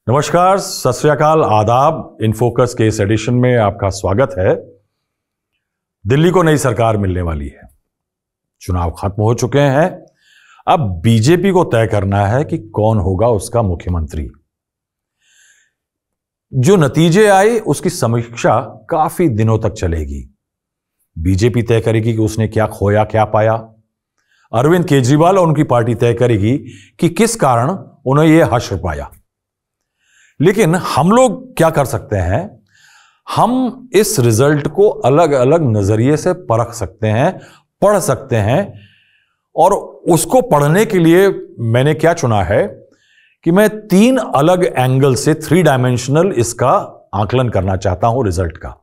नमस्कार, सत श्री अकाल, आदाब। इन फोकस के इस एडिशन में आपका स्वागत है। दिल्ली को नई सरकार मिलने वाली है, चुनाव खत्म हो चुके हैं। अब बीजेपी को तय करना है कि कौन होगा उसका मुख्यमंत्री। जो नतीजे आए उसकी समीक्षा काफी दिनों तक चलेगी। बीजेपी तय करेगी कि उसने क्या खोया क्या पाया। अरविंद केजरीवाल और उनकी पार्टी तय करेगी कि किस कारण उन्हें यह हश्र पाया। लेकिन हम लोग क्या कर सकते हैं, हम इस रिजल्ट को अलग अलग नजरिए से परख सकते हैं, पढ़ सकते हैं। और उसको पढ़ने के लिए मैंने क्या चुना है कि मैं 3 अलग एंगल से 3 डायमेंशनल इसका आकलन करना चाहता हूं रिजल्ट का।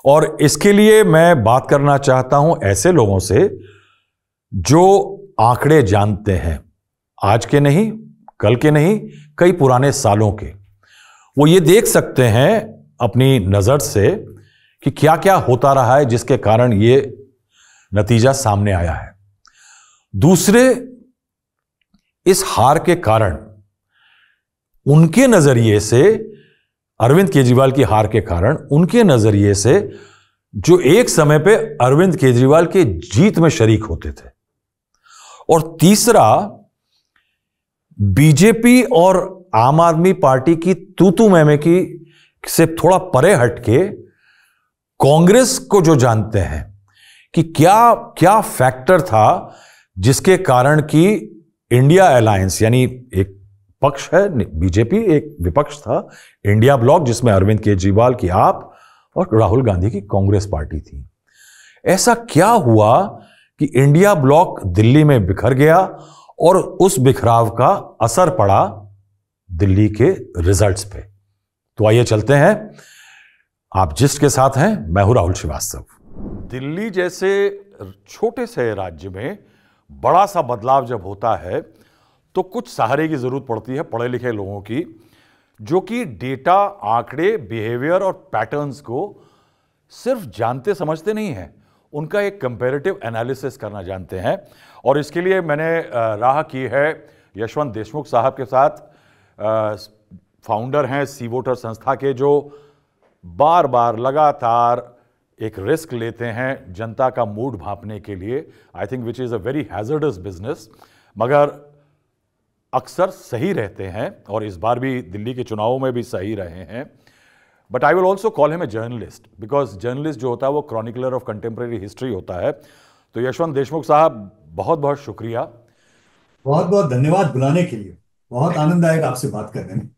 और इसके लिए मैं बात करना चाहता हूं ऐसे लोगों से जो आंकड़े जानते हैं, आज के नहीं, कल के नहीं, कई पुराने सालों के। वो ये देख सकते हैं अपनी नजर से कि क्या क्या होता रहा है जिसके कारण ये नतीजा सामने आया है। दूसरे, इस हार के कारण उनके नजरिए से, अरविंद केजरीवाल की हार के कारण उनके नजरिए से जो एक समय पे अरविंद केजरीवाल के जीत में शरीक होते थे। और तीसरा, बीजेपी और आम आदमी पार्टी की तूतू मैमे की से थोड़ा परे हटके कांग्रेस को जो जानते हैं कि क्या क्या फैक्टर था जिसके कारण कि इंडिया अलायंस, यानी एक पक्ष है बीजेपी, एक विपक्ष था इंडिया ब्लॉक जिसमें अरविंद केजरीवाल की आप और राहुल गांधी की कांग्रेस पार्टी थी। ऐसा क्या हुआ कि इंडिया ब्लॉक दिल्ली में बिखर गया और उस बिखराव का असर पड़ा दिल्ली के रिजल्ट्स पे। तो आइए चलते हैं। आप जिस्ट के साथ हैं, मैं हूं राहुल श्रीवास्तव। दिल्ली जैसे छोटे से राज्य में बड़ा सा बदलाव जब होता है तो कुछ सहारे की जरूरत पड़ती है पढ़े लिखे लोगों की, जो कि डेटा, आंकड़े, बिहेवियर और पैटर्न्स को सिर्फ जानते समझते नहीं हैं, उनका एक कंपैरेटिव एनालिसिस करना जानते हैं। और इसके लिए मैंने राह की है यशवंत देशमुख साहब के साथ, फाउंडर हैं सी वोटर संस्था के, जो बार बार लगातार एक रिस्क लेते हैं जनता का मूड भांपने के लिए। I think which is a very hazardous business, मगर अक्सर सही रहते हैं और इस बार भी दिल्ली के चुनावों में भी सही रहे हैं। But I will also call him a journalist, because journalist जो होता है वो क्रॉनिकलर ऑफ कंटेम्प्रेरी हिस्ट्री होता है। तो यशवंत देशमुख साहब, बहुत बहुत शुक्रिया। बहुत बहुत धन्यवाद बुलाने के लिए। बहुत आनंद आएगा आपसे बात करने में।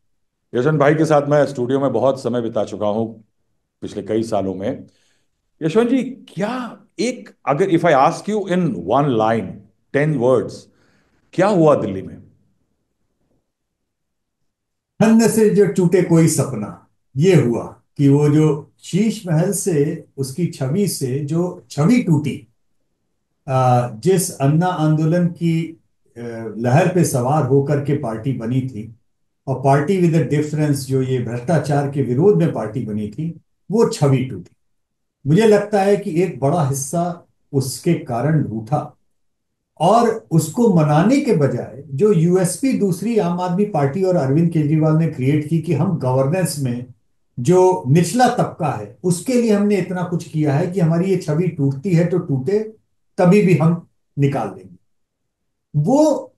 यशवंत भाई के साथ मैं स्टूडियो में बहुत समय बिता चुका हूं पिछले कई सालों में। यशवंत जी, क्या एक, अगर if I ask you in 1 line, 10 words, क्या हुआ दिल्ली में? ठंड से जो टूटे कोई सपना, ये हुआ कि वो जो शीश महल से, उसकी छवि से जो छवि टूटी, जिस अन्ना आंदोलन की लहर पे सवार होकर के पार्टी बनी थी, और पार्टी विद अ डिफरेंस, जो ये भ्रष्टाचार के विरोध में पार्टी बनी थी, वो छवि टूटी। मुझे लगता है कि एक बड़ा हिस्सा उसके कारण रूठा, और उसको मनाने के बजाय जो यूएसपी दूसरी आम आदमी पार्टी और अरविंद केजरीवाल ने क्रिएट की कि हम गवर्नेंस में जो निचला तबका है उसके लिए हमने इतना कुछ किया है कि हमारी ये छवि टूटती है तो टूटे, तभी भी हम निकाल देंगे, वो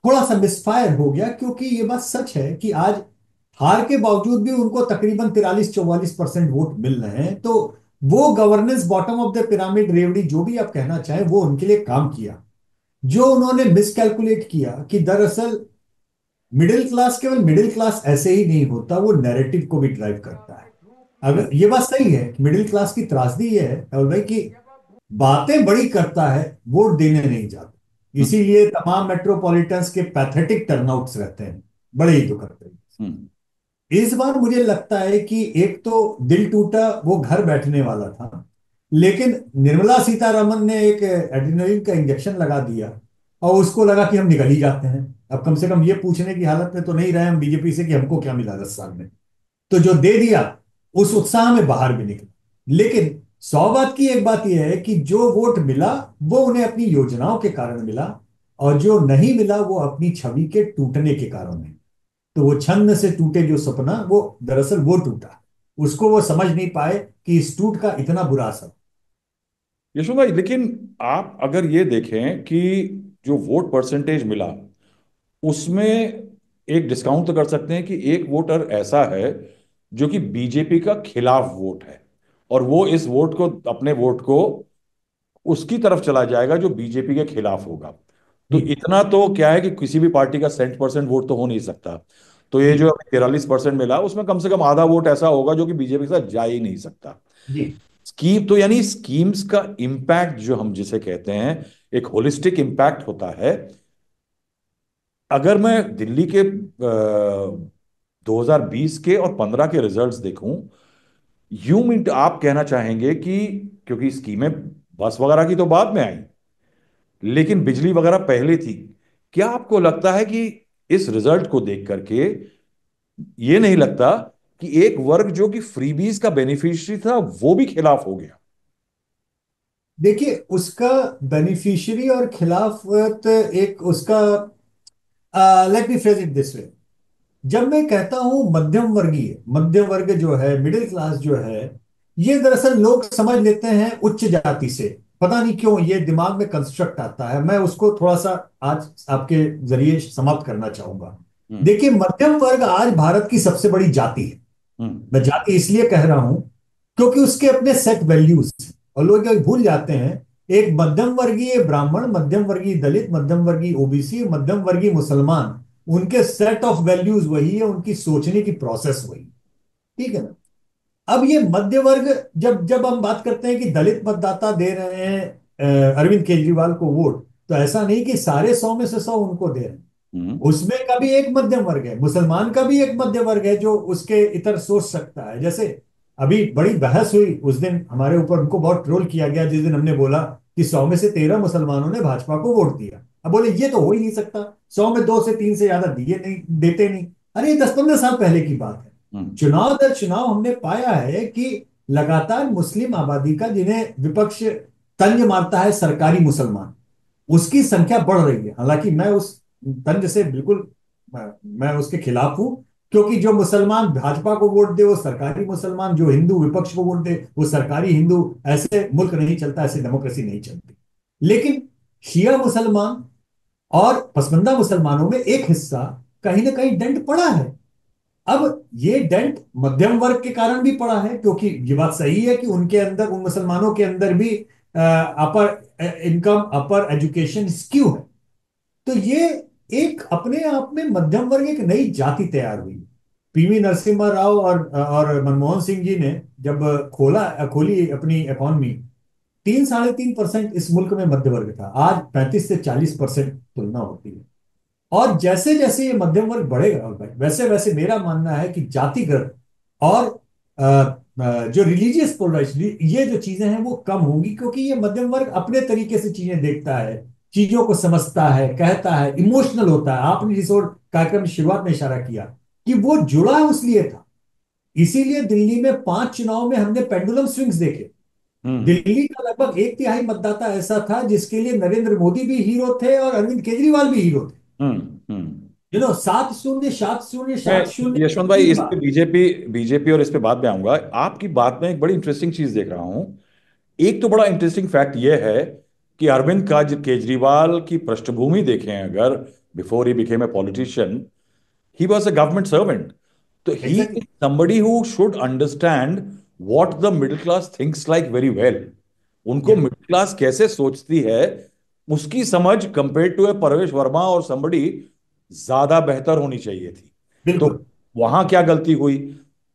थोड़ा सा मिसफायर हो गया। क्योंकि ये बात सच है कि आज हार के बावजूद भी उनको तकरीबन 43-44% वोट मिल रहे हैं। तो वो governance, bottom of the pyramid, रेवड़ी, जो भी आप कहना चाहें, वो उनके लिए काम किया। जो उन्होंने मिसकैलकुलेट किया कि दरअसल मिडिल क्लास केवल मिडिल क्लास ऐसे ही नहीं होता, वो नैरेटिव को भी ड्राइव करता है। अगर ये बात सही है कि मिडिल क्लास की त्रासदी ये है राहुल भाई कि बातें बड़ी करता है, वोट देने नहीं जाता। इसीलिए तमाम मेट्रोपॉलिटन्स के पैथेटिक टर्नआउट्स रहते हैं, बड़े ही दुखद तरीके हम्म। से। इस बार मुझे लगता है कि एक तो दिल टूटा, वो घर बैठने वाला था, लेकिन निर्मला सीतारमन ने एक एड्रेनलिन का इंजेक्शन लगा दिया और उसको लगा कि हम निकल ही जाते हैं। अब कम से कम ये पूछने की हालत में तो नहीं रहे हम बीजेपी से कि हमको क्या मिला 10 साल में। तो जो दे दिया, उस उत्साह में बाहर भी निकले। लेकिन 100 बात की एक बात यह है कि जो वोट मिला वो उन्हें अपनी योजनाओं के कारण मिला, और जो नहीं मिला वो अपनी छवि के टूटने के कारण है। तो वो छन्न से टूटे जो सपना, वो दरअसल वो टूटा, उसको वो समझ नहीं पाए कि इस टूट का इतना बुरा असर। यशवंत भाई, लेकिन आप अगर ये देखें कि जो वोट परसेंटेज मिला उसमें एक डिस्काउंट तो कर सकते हैं कि एक वोटर ऐसा है जो कि बीजेपी का खिलाफ वोट है, और वो इस वोट को, अपने वोट को उसकी तरफ चला जाएगा जो बीजेपी के खिलाफ होगा। तो जी। इतना तो क्या है कि किसी भी पार्टी का 60% वोट तो हो नहीं सकता। तो ये जी। जो अभी 43% मिला उसमें कम से कम आधा वोट ऐसा होगा जो कि बीजेपी के साथ जा ही नहीं सकता। जी। स्कीम तो यानी स्कीम्स का इम्पैक्ट जो हम जिसे कहते हैं, एक होलिस्टिक इम्पैक्ट होता है। अगर मैं दिल्ली के 2020 के और 15 के रिजल्ट्स देखूं, यूं मीन आप कहना चाहेंगे कि क्योंकि स्कीमें बस वगैरह की तो बाद में आई, लेकिन बिजली वगैरह पहले थी, क्या आपको लगता है कि इस रिजल्ट को देख करके ये नहीं लगता कि एक वर्ग जो कि फ्रीबीज का बेनिफिशियरी था वो भी खिलाफ हो गया? देखिए, उसका बेनिफिशियरी और खिलाफ एक उसका, let me phrase it this way. जब मैं कहता हूं मध्यम वर्गीय, मध्य वर्ग जो है, मिडिल क्लास जो है, ये दरअसल लोग समझ लेते हैं उच्च जाति से। पता नहीं क्यों ये दिमाग में कंस्ट्रक्ट आता है, मैं उसको थोड़ा सा आज आपके जरिए समाप्त करना चाहूंगा। हम्म। देखिए, मध्यम वर्ग आज भारत की सबसे बड़ी जाति है। हम्म। मैं जाति इसलिए कह रहा हूं क्योंकि उसके अपने सेट वैल्यूज हैं, और लोग ये भूल जाते हैं। एक मध्यम वर्गीय ब्राह्मण, मध्यम वर्गीय दलित, मध्यम वर्गीय ओबीसी, मध्यम वर्गीय मुसलमान, उनके सेट ऑफ वैल्यूज वही है, उनकी सोचने की प्रोसेस वही। ठीक है ना? अब ये मध्य वर्ग, जब जब हम बात करते हैं कि दलित मतदाता दे रहे हैं अरविंद केजरीवाल को वोट, तो ऐसा नहीं कि सारे 100 में से 100 उनको दे रहे हैं। हम्म। उसमें का भी एक मध्यम वर्ग है, मुसलमान का भी एक मध्य वर्ग है जो उसके इतर सोच सकता है। जैसे अभी बड़ी बहस हुई उस दिन हमारे ऊपर, उनको बहुत ट्रोल किया गया जिस दिन हमने बोला कि 100 में से 13 मुसलमानों ने भाजपा को वोट दिया। अब बोले ये तो हो ही नहीं सकता, 100 में 2 से 3 से ज्यादा दिए नहीं, देते नहीं। अरे 10-15 साल पहले की बात है। हम्म। चुनाव दर चुनाव हमने पाया है कि लगातार मुस्लिम आबादी का, जिन्हें विपक्ष तंज मारता है सरकारी मुसलमान, उसकी संख्या बढ़ रही है। हालांकि मैं उस तंज से बिल्कुल, मैं उसके खिलाफ हूं, क्योंकि जो मुसलमान भाजपा को वोट दे वो सरकारी मुसलमान, जो हिंदू विपक्ष को वोट दे वो सरकारी हिंदू। ऐसे मुल्क नहीं चलता, ऐसे डेमोक्रेसी नहीं चलती। लेकिन शिया मुसलमान और पसमंदा मुसलमानों में एक हिस्सा कहीं ना कहीं डेंट पड़ा है। अब ये डेंट मध्यम वर्ग के कारण भी पड़ा है, क्योंकि ये बात सही है कि उनके अंदर, उन मुसलमानों के अंदर भी अपर इनकम, अपर एजुकेशन स्क्यू है। तो ये एक अपने आप में मध्यम वर्ग एक नई जाति तैयार हुई। पीवी नरसिम्हा राव और मनमोहन सिंह जी ने जब खोली अपनी इकोनॉमी, 3-3.5% इस मुल्क में मध्य वर्ग था। आज 35 से 40% तुलना होती है। और जैसे जैसे ये मध्यम वर्ग बढ़ेगा और भाई, वैसे वैसे मेरा मानना है कि जातिगत और जो रिलीजियस पोलराइजेशन, ये जो चीजें हैं वो कम होंगी, क्योंकि ये मध्यम वर्ग अपने तरीके से चीजें देखता है, चीजों को समझता है, कहता है, इमोशनल होता है। आपने जिस और कार्यक्रम की शुरुआत में इशारा किया कि वो जुड़ा उस लिए था। इसीलिए दिल्ली में 5 चुनाव में हमने पेंडुलम स्विंग्स देखे। हम्म। दिल्ली का लगभग 1/3 मतदाता ऐसा था जिसके लिए नरेंद्र मोदी भी हीरो थे और अरविंद केजरीवाल भी हीरो थे। हम्म। हम्म। 7-0, 7-0, मैं 7-0, यशवंत भाई, तीन इस पे बार बीजेपी बीजेपी और इस पे बाद में आऊंगा। आपकी बात में एक बड़ी इंटरेस्टिंग चीज देख रहा हूं। एक तो बड़ा इंटरेस्टिंग फैक्ट यह है कि अरविंद केजरीवाल की पृष्ठभूमि देखें अगर, before he became a politician, he was a government servant. तो he exactly. Is somebody who should understand what the middle class thinks like very well. उनको या मिडिल क्लास कैसे सोचती है उसकी समझ compare to a Parvesh Verma और समबडी ज्यादा बेहतर होनी चाहिए थी। तो बिल्कुल। वहां क्या गलती हुई?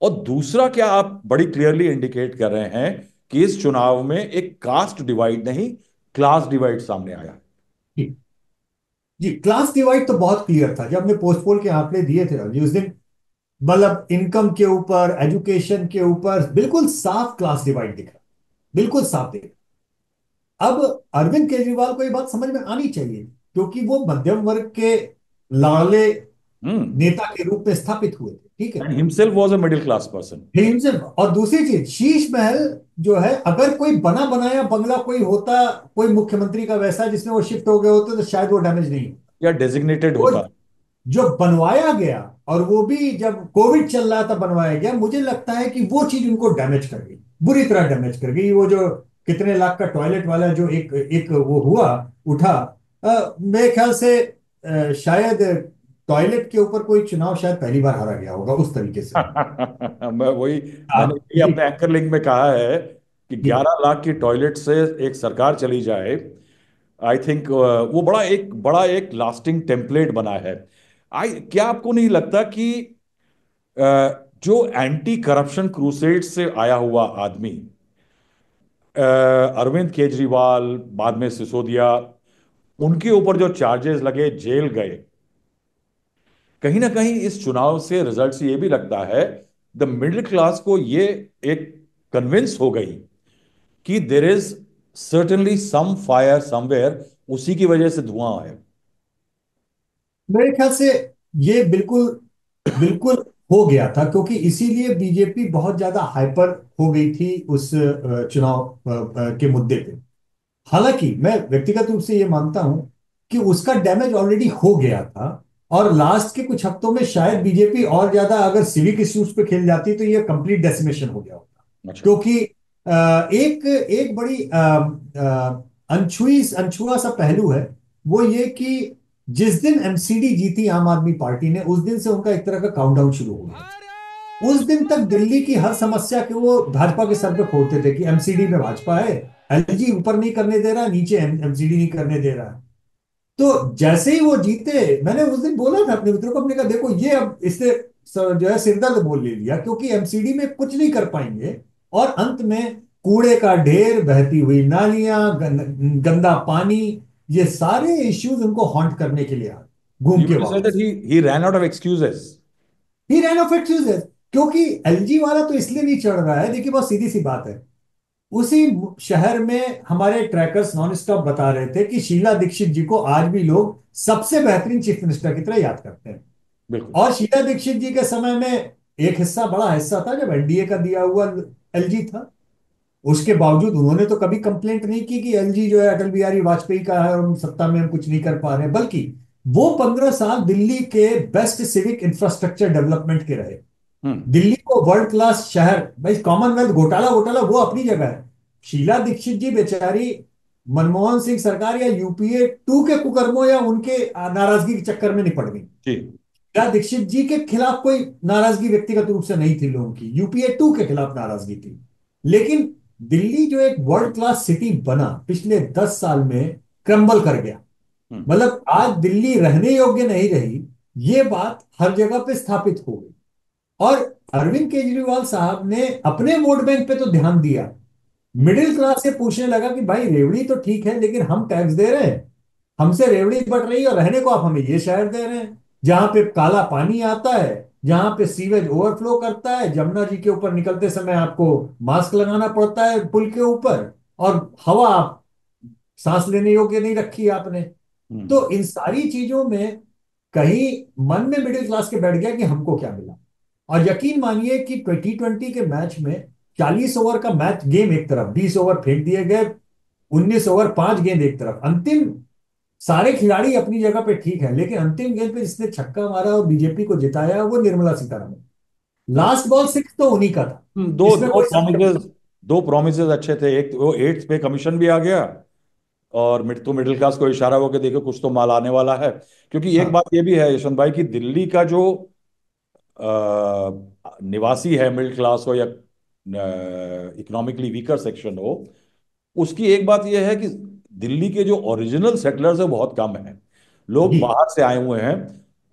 और दूसरा, क्या आप बड़ी क्लियरली इंडिकेट कर रहे हैं कि इस चुनाव में एक कास्ट डिवाइड नहीं, क्लास डिवाइड सामने आया? जी। जी, क्लास डिवाइड तो बहुत क्लियर था। जब हमने पोस्ट पोल के आंकड़े दिए थे जी उस दिन, मतलब इनकम के ऊपर, एजुकेशन के ऊपर बिल्कुल साफ क्लास डिवाइड दिखा, बिल्कुल साफ दिखा। अब अरविंद केजरीवाल को ये बात समझ में आनी चाहिए, क्योंकि वो मध्यम वर्ग के लाड़ले हम्म। नेता के रूप में स्थापित हुए थे। ठीक है। And himself was a middle class person. Himself. और दूसरी चीज, शीश महल जो है, अगर कोई बना बनाया बंगला कोई होता, कोई मुख्यमंत्री का वैसा जिसमें वो शिफ्ट हो गए होते, तो शायद वो डैमेज नहीं या डेजिग्नेटेड वो होता। जो बनवाया गया, और वो भी जब कोविड चल रहा था बनवाया गया, मुझे लगता है कि वो चीज उनको डैमेज कर गई, बुरी तरह डैमेज कर गई। वो जो कितने लाख का टॉयलेट वाला जो एक एक वो हुआ, उठा, मेरे ख्याल से शायद टॉयलेट के ऊपर कोई चुनाव शायद पहली बार हारा गया होगा उस तरीके से। मैं वही, मैंने आप ये जी अपने एंकर लिंक में कहा है कि जी। 11 लाख की टॉयलेट से एक सरकार चली जाए। आई थिंक वो बड़ा एक लास्टिंग टेम्पलेट बना है। क्या आपको नहीं लगता कि जो एंटी करप्शन क्रूसेड से आया हुआ आदमी, अरविंद केजरीवाल, बाद में सिसोदिया, उनके ऊपर जो चार्जेस लगे, जेल गए, कहीं ना कहीं इस चुनाव से रिजल्ट से ये भी लगता है द मिडिल क्लास को ये एक कन्विंस हो गई कि there is certainly some fire somewhere, उसी की वजह से धुआं है। मेरे ख्याल से ये बिल्कुल बिल्कुल हो गया था, क्योंकि इसीलिए बीजेपी बहुत ज्यादा हाइपर हो गई थी उस चुनाव के मुद्दे पे। हालांकि मैं व्यक्तिगत रूप से ये मानता हूं कि उसका डैमेज ऑलरेडी हो गया था, और लास्ट के कुछ हफ्तों में शायद बीजेपी और ज्यादा अगर सिविक इश्यूज पे खेल जाती तो ये कंप्लीट डेसिमेशन हो गया होता। अच्छा। क्योंकि एक एक बड़ी अनछुआ सा पहलू है, वो ये कि जिस दिन एमसीडी जीती आम आदमी पार्टी ने, उस दिन से उनका एक तरह का काउंटडाउन शुरू हो गया। उस दिन तक दिल्ली की हर समस्या के वो भाजपा के सर पे फोड़ते थे कि एमसीडी में भाजपा है, एलजी ऊपर नहीं करने दे रहा, नीचे एमसीडी नहीं करने दे रहा। तो जैसे ही वो जीते, मैंने उस दिन बोला था अपने मित्रों को, अपने कहा देखो ये अब इससे जो है सिरदर्द मोल ले लिया, क्योंकि एमसीडी में कुछ नहीं कर पाएंगे। और अंत में कूड़े का ढेर, बहती हुई नालियां, गंदा पानी, ये सारे इश्यूज उनको हॉन्ट करने के लिए आ घूम यू के से दैट वापस। He ran out of excuses. He ran of excuses. क्योंकि एलजी वाला तो इसलिए नहीं चढ़ रहा है, देखिए बहुत सीधी सी बात है। उसी शहर में हमारे ट्रैकर्स नॉन स्टॉप बता रहे थे कि शीला दीक्षित जी को आज भी लोग सबसे बेहतरीन चीफ मिनिस्टर की तरह याद करते हैं। बिल्कुल। और शीला दीक्षित जी के समय में एक हिस्सा, बड़ा हिस्सा था जब एनडीए का दिया हुआ एलजी था। उसके बावजूद उन्होंने तो कभी कंप्लेंट नहीं की कि एलजी जो है अटल बिहारी वाजपेयी का है और हम सत्ता में हम कुछ नहीं कर पा रहे, बल्कि वो 15 साल दिल्ली के बेस्ट सिविक इंफ्रास्ट्रक्चर डेवलपमेंट के रहे। हम्म। दिल्ली को वर्ल्ड क्लास शहर, भाई कॉमनवेल्थ घोटाला घोटाला वो अपनी जगह है। शीला दीक्षित जी बेचारी मनमोहन सिंह सरकार या यूपीए टू के कुकर्मों या उनके नाराजगी के चक्कर में नहीं पड़ गई। जी। शीला दीक्षित जी के खिलाफ कोई नाराजगी व्यक्तिगत रूप से नहीं थी लोगों की, यूपीए टू के खिलाफ नाराजगी थी। लेकिन दिल्ली जो एक वर्ल्ड क्लास सिटी बना पिछले 10 साल में, क्रम्बल कर गया। हम्म। मतलब आज दिल्ली रहने योग्य नहीं रही, ये बात हर जगह पे स्थापित हो गई। और अरविंद केजरीवाल साहब ने अपने वोट बैंक पे तो ध्यान दिया, मिडिल क्लास से पूछने लगा कि भाई रेवड़ी तो ठीक है, लेकिन हम टैक्स दे रहे हैं, हमसे रेवड़ी बट रही है, और रहने को आप हमें ये शहर दे रहे हैं जहां पे काला पानी आता है, जहां पे सीवेज ओवरफ्लो करता है, जमुना जी के ऊपर निकलते समय आपको मास्क लगाना पड़ता है पुल के ऊपर, और हवा आप सांस लेने योग्य नहीं रखी आपने। हम्म। तो इन सारी चीजों में कहीं मन में मिडिल क्लास के बैठ गया कि हमको क्या मिला। और यकीन मानिए कि T20 के मैच में 40 ओवर का मैच गेम एक तरफ, 20 ओवर फेंक दिए गए, 19 ओवर 5 गेंद एक तरफ, अंतिम सारे खिलाड़ी अपनी जगह पे ठीक है, लेकिन अंतिम गेंद पे जिसने छक्का मारा और बीजेपी को जिताया वो Nirmala Sitharaman. Last ball six तो उन्हीं का था, दो इसमें दो कोई संदेह प्रोमिसेस, दो प्रोमिसेस अच्छे थे। एक वो 8th पे कमीशन भी आ गया, और मिडिल क्लास को इशारा हो के देखो कुछ तो माल आने वाला है। क्योंकि एक हाँ बात ये भी है यशवंत भाई कि दिल्ली का जो निवासी है, मिडिल क्लास हो या इकोनॉमिकली वीकर सेक्शन हो, उसकी एक बात यह है कि दिल्ली के जो ओरिजिनल सेटलर्स है बहुत कम है। लोग जी बाहर से आए हुए हैं,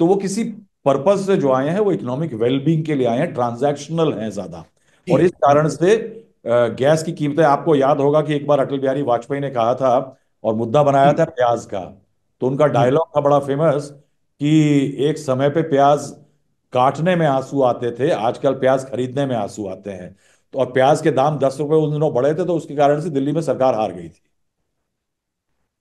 तो वो किसी पर्पज से जो आए हैं वो इकोनॉमिक वेलबींग के लिए आए हैं, ट्रांजैक्शनल हैं ज्यादा। जी और इस कारण बिल्कुल। से गैस की कीमतें, आपको याद होगा कि एक बार अटल बिहारी वाजपेयी ने कहा था और मुद्दा बनाया जी था प्याज का। तो उनका जी डायलॉग था बड़ा फेमस कि एक समय पे प्याज काटने में आंसू आते थे, आजकल प्याज खरीदने में आंसू आते हैं। तो और प्याज के दाम 10 रुपए उन दिनों बढ़े थे, तो उसके कारण से दिल्ली में सरकार हार गई थी।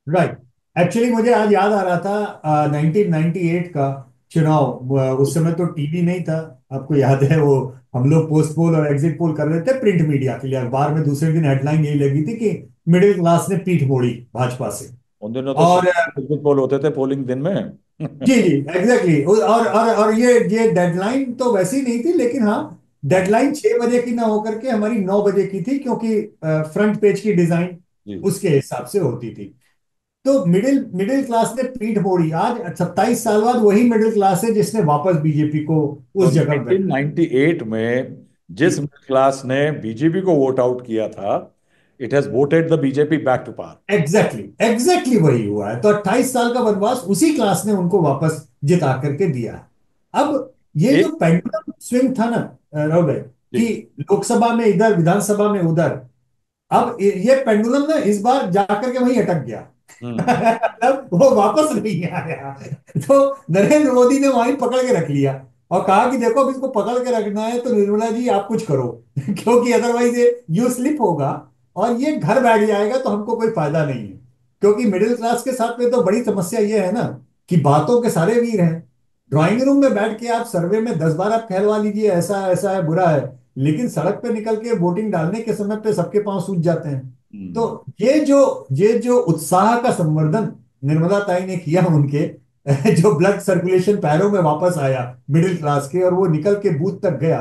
राइट। एक्चुअली मुझे आज याद आ रहा था 1998 का चुनाव। उस समय तो टीवी नहीं था, आपको याद है वो, हम लोग पोस्ट पोल और एग्जिट पोल कर रहे थे प्रिंट मीडिया के लिए, अखबार में दूसरे दिन हेडलाइन यही लगी थी कि मिडिल क्लास ने पीठ मोड़ी भाजपा से। उन दिनों तो और 7 पोल होते थे पोलिंग दिन में। जी जी एग्जैक्टली। और ये डेडलाइन तो वैसी नहीं थी, लेकिन हाँ, डेडलाइन 6 बजे की ना होकर के हमारी 9 बजे की थी, क्योंकि फ्रंट पेज की डिजाइन जी। उसके हिसाब से होती थी। तो मिडिल मिडिल क्लास ने पीठ मोड़ी। आज 27 साल बाद वही मिडिल क्लास है जिसने वापस बीजेपी को तो उस जगह पे बैठा। 1998 में जिस जी मिडिल क्लास ने बीजेपी को वोट आउट किया था, it has voted the BJP back to power. Exactly exactly वही हुआ है। तो 28 साल का वनवास उसी क्लास ने उनको वापस जिता करके दिया है। अब ये जो एक पेंडुलम स्विंग था ना, राहुल भाई, जी। कि लोकसभा में इधर, विधानसभा में उधर, अब ये पेंडुलम ना इस बार जाकर के वहीं अटक गया। हम्म। मतलब वो वापस नहीं आया। तो नरेंद्र मोदी ने वहीं पकड़ के रख लिया और कहा कि देखो, अब इसको पकड़ के रखना है तो निर्मला जी आप कुछ करो। क्योंकि अदरवाइज ये यू स्लिप होगा और ये घर बैठ जाएगा तो हमको कोई फायदा नहीं है। क्योंकि मिडिल क्लास के साथ में तो बड़ी समस्या ये है ना कि बातों के सारे वीर हैं। ड्राइंग रूम में बैठ के आप सर्वे में 10 बार आप कहलवा लीजिए ऐसा ऐसा है, बुरा है, लेकिन सड़क पे निकल के वोटिंग डालने के समय पे सबके पांव सूज जाते हैं। तो हम्म। ये जो उत्साह का संवर्धन निर्मला ताई ने किया उनके, जो ब्लड सर्कुलेशन पैरों में वापस आया मिडिल क्लास के, और वो निकल के बूथ तक गया,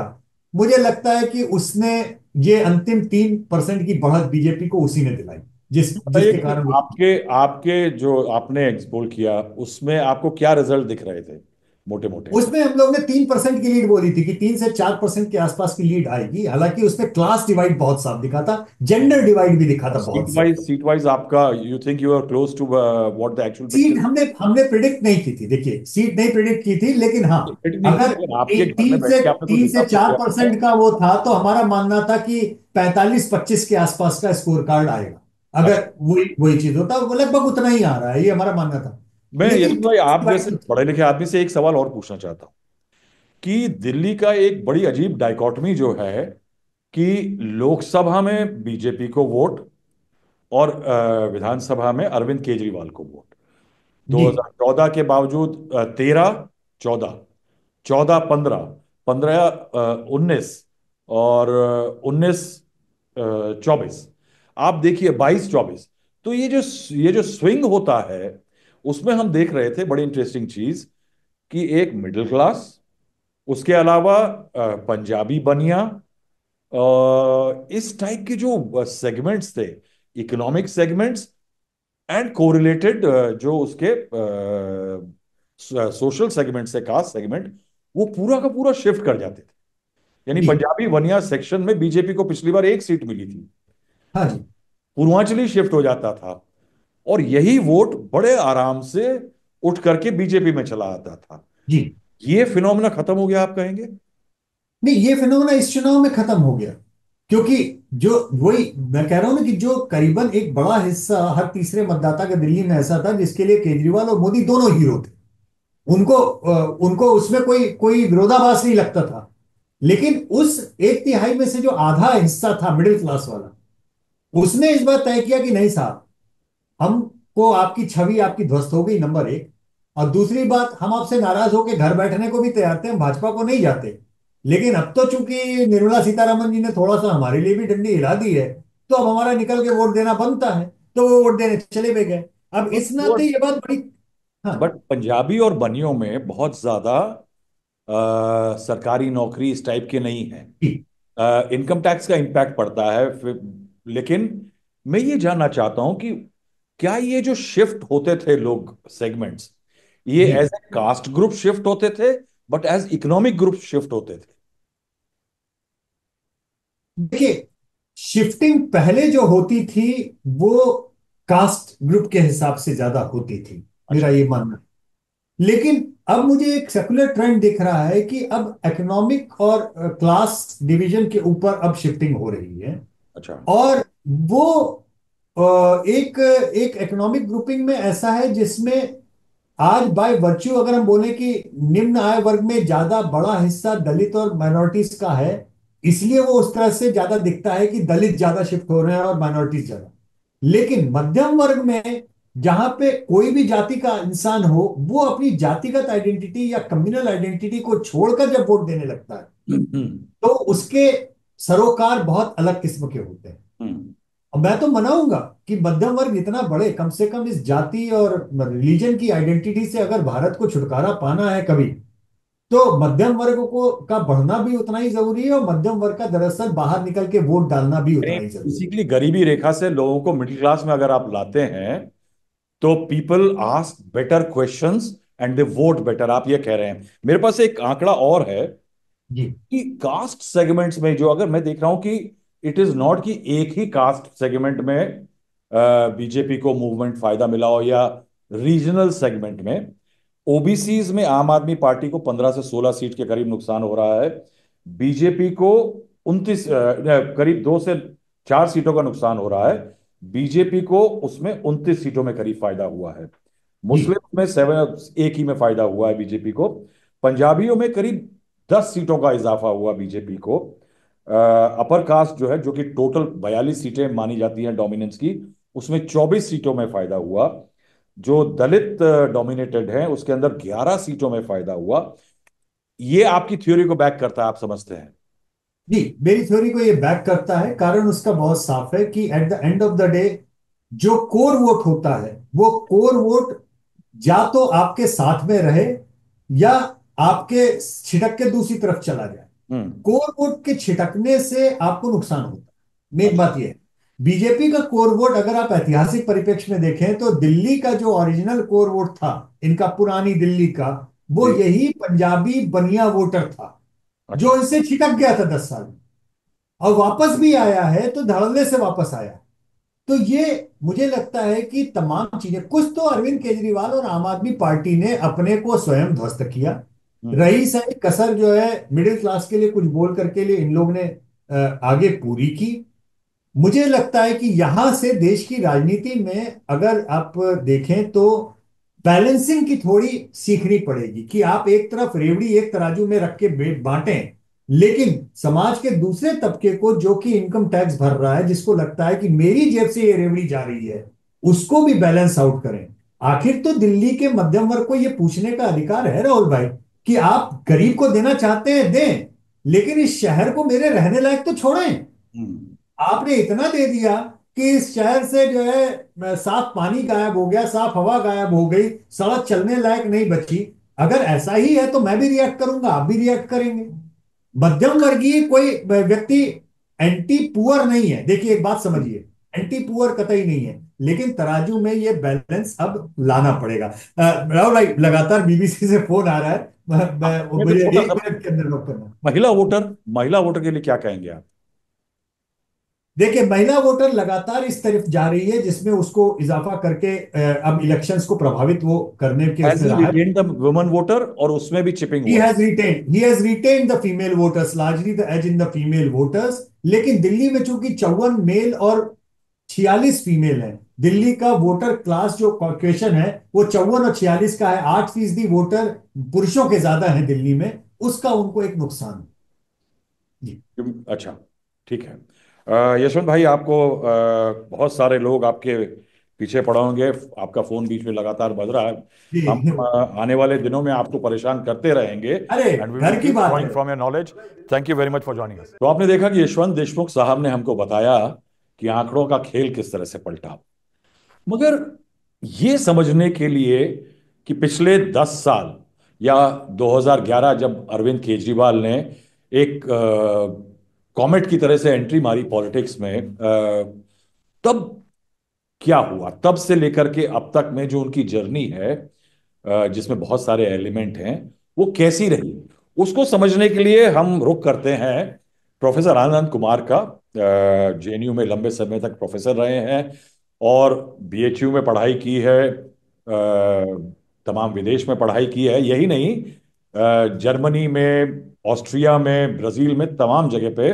मुझे लगता है कि उसने ये अंतिम 3% की बढ़त बीजेपी को उसी ने दिलाई, बताइए जिसके कि कारण वो। आपके आपके जो आपने एक्सप्लोर किया उसमें आपको क्या रिजल्ट दिख रहे थे, मोटे मोटे? उसमें हम लोग ने 3% की लीड बोली थी कि 3 से 4% के आसपास की लीड आएगी। हालांकि उसमें क्लास डिवाइड बहुत साफ दिखा था, जेंडर डिवाइड भी दिखा और था बहुत साफ। सीट वाइज आपका, you think you are close to what the actual seat picture? हमने हमने प्रिडिक्ट नहीं की थी, देखिए सीट नहीं प्रिडिक्ट की थी, लेकिन हाँ, नहीं की, अगर लेकिन आपके घर में बैठ से के आपने कुछ तीन से हिसाब तो चार किया होगा। परसेंट का वो था, तो हमारा मानना था कि 45-25 के आसपास का स्कोर कार्ड आएगा। अच्छा। अगर वही वही चीज होता, वो लगभग उतना ही आ रहा है, ये हमारा मानना था। मैं लेकिन यशवंत भाई, आप जैसे पढ़े लिखे आदमी से एक सवाल और पूछना चाहता हूँ कि दिल्ली का एक बड़ी अजीब डाइकॉटमी जो है कि लोकसभा में बीजेपी को वोट और विधानसभा में अरविंद केजरीवाल को वोट। जी 2014 के बावजूद 13, 14, 14, 15, 15, 19 और 19, 24, आप देखिए 22, 24। तो ये जो स्विंग होता है उसमें हम देख रहे थे बड़ी इंटरेस्टिंग चीज कि एक मिडिल क्लास, उसके अलावा पंजाबी बनिया, इस टाइप के जो सेगमेंट्स थे, इकोनॉमिक सेगमेंट्स एंड कोरिलेटेड जो उसके सोशल सेगमेंट से, कास्ट सेगमेंट, वो पूरा का पूरा शिफ्ट कर जाते थे। यानी जी पंजाबी वनिया सेक्शन में बीजेपी को पिछली बार एक सीट मिली थी, हाँ जी पूर्वांचली शिफ्ट हो जाता था और यही वोट बड़े आराम से उठ करके बीजेपी में चला आता था। जी। ये फिनोमेना खत्म हो गया, आप कहेंगे? नहीं, ये फिनोमेना इस चुनाव में खत्म हो गया। क्योंकि जो वही मैं कह रहा हूं ना कि जो करीबन एक बड़ा हिस्सा हर तीसरे मतदाता का दिल्ली में ऐसा था जिसके लिए केजरीवाल और मोदी दोनों हीरो थे। उनको उसमें कोई कोई विरोधाभास नहीं लगता था। लेकिन उस 1/3 में से जो आधा हिस्सा था मिडिल क्लास वाला, उसने इस बार तय किया कि नहीं साहब, हमको आपकी छवि आपकी ध्वस्त हो गई, नंबर एक। और दूसरी बात, हम आपसे नाराज होकर घर बैठने को भी तैयार थे, हम भाजपा को नहीं जाते। लेकिन अब तो चूंकि निर्मला सीतारमन जी ने थोड़ा सा हमारे लिए भी डंडी हिला दी है, तो अब हमारा निकल के वोट देना बनता है। तो वो वोट देने चले भी गए। अब इस नाते ये बात बड़ी। हाँ बट पंजाबी और बनियों में बहुत ज्यादा सरकारी नौकरी इस टाइप के नहीं है। जी इनकम टैक्स का इम्पैक्ट पड़ता है लेकिन मैं ये जानना चाहता हूं कि क्या ये जो शिफ्ट होते थे लोग सेगमेंट्स, ये जी। As a caste group shift होते थे, but as economic group shift होते थे? देखिए, शिफ्टिंग पहले जो होती थी वो कास्ट ग्रुप के हिसाब से ज्यादा होती थी, अच्छा। मेरा ये मानना है। लेकिन अब मुझे एक सेकुलर ट्रेंड दिख रहा है कि अब इकोनॉमिक और क्लास डिवीजन के ऊपर अब शिफ्टिंग हो रही है। अच्छा। और वो एक एक इकोनॉमिक ग्रुपिंग में ऐसा है जिसमें आज बाय वर्च्यू अगर हम बोले कि निम्न आय वर्ग में ज्यादा बड़ा हिस्सा दलित और माइनॉरिटीज का है, इसलिए वो उस तरह से ज्यादा दिखता है कि दलित ज्यादा शिफ्ट हो रहे हैं और माइनॉरिटीज ज्यादा। लेकिन मध्यम वर्ग में, जहां पे कोई भी जाति का इंसान हो, वो अपनी जातिगत आइडेंटिटी या कम्युनल आइडेंटिटी को छोड़कर जब वोट देने लगता है, हम्म। तो उसके सरोकार बहुत अलग किस्म के होते हैं। हम्म। और मैं तो मनाऊंगा कि मध्यम वर्ग इतना बढ़े, कम से कम इस जाति और रिलीजन की आइडेंटिटी से अगर भारत को छुटकारा पाना है कभी, तो मध्यम वर्ग को का बढ़ना भी उतना ही जरूरी है, और मध्यम वर्ग का दरअसल बाहर निकल के वोट डालना भी यानी उतना ही जरूरी है। बेसिकली गरीबी रेखा से लोगों को मिडिल क्लास में अगर आप लाते हैं तो people ask better questions and they vote better, आप ये कह रहे हैं। मेरे पास एक आंकड़ा और है जी कि कास्ट सेगमेंट्स में जो, अगर मैं देख रहा हूं कि इट इज नॉट कि एक ही कास्ट सेगमेंट में बीजेपी को मूवमेंट फायदा मिला हो या रीजनल सेगमेंट में। ओबीसीज में आम आदमी पार्टी को 15 से 16 सीट के करीब नुकसान हो रहा है, बीजेपी को 29 करीब 2 से 4 सीटों का नुकसान हो रहा है, बीजेपी को उसमें 29 सीटों में करीब फायदा हुआ है। जी मुस्लिम में 1 ही में फायदा हुआ है बीजेपी को। पंजाबियों में करीब 10 सीटों का इजाफा हुआ बीजेपी को। अपर कास्ट जो है, जो कि टोटल 42 सीटें मानी जाती हैं डोमिनेंस की, उसमें 24 सीटों में फायदा हुआ। जो दलित डोमिनेटेड है उसके अंदर 11 सीटों में फायदा हुआ। ये आपकी थ्योरी को बैक करता है, आप समझते हैं? जी, मेरी थ्योरी को ये बैक करता है। कारण उसका बहुत साफ है कि at the end of the day जो कोर वोट होता है, वो कोर वोट या तो आपके साथ में रहे या आपके छिटक के दूसरी तरफ चला जाए। हम्म। कोर वोट के छिटकने से आपको नुकसान होता है। मेन अच्छा। बात यह है, बीजेपी का कोर वोट अगर आप ऐतिहासिक परिप्रेक्ष्य में देखें तो दिल्ली का जो ओरिजिनल कोर वोट था इनका, पुरानी दिल्ली का, वो जी। यही पंजाबी बनिया वोटर था अच्छा। जो इनसे छिटक गया था 10 साल में, और वापस भी आया है तो धड़ल्ले से वापस आया। तो ये मुझे लगता है कि तमाम चीजें, कुछ तो अरविंद केजरीवाल और आम आदमी पार्टी ने अपने को स्वयं ध्वस्त किया, हम्म। रही सही कसर जो है मिडिल क्लास के लिए कुछ बोल करके लिए इन लोग ने आगे पूरी की। मुझे लगता है कि यहां से देश की राजनीति में अगर आप देखें तो बैलेंसिंग की थोड़ी सीखनी पड़ेगी कि आप एक तरफ रेवड़ी एक तराजू में रख के बांटें, लेकिन समाज के दूसरे तबके को जो कि इनकम टैक्स भर रहा है, जिसको लगता है कि मेरी जेब से ये रेवड़ी जा रही है, उसको भी बैलेंस आउट करें। आखिर तो दिल्ली के मध्यम वर्ग को यह पूछने का अधिकार है राहुल भाई कि आप गरीब को देना चाहते हैं दें, लेकिन इस शहर को मेरे रहने लायक तो छोड़ें। हम्म। आपने इतना दे दिया कि इस शहर से जो है साफ पानी गायब हो गया, साफ हवा गायब हो गई, सड़क चलने लायक नहीं बची। अगर ऐसा ही है तो मैं भी रिएक्ट करूंगा, आप भी रिएक्ट करेंगे। मध्यम वर्गीय कोई व्यक्ति एंटी पुअर नहीं है, देखिए एक बात समझिए, एंटी पुअर कतई नहीं है, लेकिन तराजू में ये बैलेंस अब लाना पड़ेगा। राहुल भाई लगातार बीबीसी से फोन आ रहा है, मैं तो मुझे छोटा सा, 1 मिनट के अंदर रोक करना है। महिला वोटर के लिए क्या कहेंगे आप? देखिए महिला वोटर लगातार इस तरफ जा रही है जिसमें उसको इजाफा करके अब इलेक्शंस को प्रभावित वो करने के हैज उसमें ही रहा है। रिटेन द वुमन वोटर, और उसमें भी चिपिंग he हुआ? has retained he has retained the female voters, largely the edge in the female voters। लेकिन दिल्ली में चूंकि 54 मेल और 46 फीमेल है, दिल्ली का वोटर क्लास जो क्वेश्चन है वो 54 और 46 का है, 8% वोटर पुरुषों के ज्यादा है दिल्ली में, उसका उनको एक नुकसान है। जी अच्छा, ठीक है। यशवंत भाई, आपको बहुत सारे लोग आपके पीछे पड़े होंगे, आपका फोन बीच में लगातार बज रहा है। हम जी आने वाले दिनों में आपको परेशान करते रहेंगे, अरे एंड वी विल घर की कीप बात ड्रॉइंग है। From your knowledge. Thank you very much for joining us. तो आपने देखा कि यशवंत देशमुख साहब ने हमको बताया कि आंकड़ों का खेल किस तरह से पलटा। मगर ये समझने के लिए कि पिछले 10 साल या 2011 जब अरविंद केजरीवाल ने एक कॉमेट की तरह से एंट्री मारी पॉलिटिक्स में, तब क्या हुआ, तब से लेकर के अब तक में जो उनकी जर्नी है, जिसमें बहुत सारे एलिमेंट हैं, वो कैसी रही, उसको समझने के लिए हम रुख करते हैं प्रोफेसर आनंद कुमार का। जेएनयू में लंबे समय तक प्रोफेसर रहे हैं और बीएचयू में पढ़ाई की है, तमाम विदेश में पढ़ाई की है, यही नहीं, जर्मनी में, ऑस्ट्रिया में, ब्राजील में, तमाम जगह पे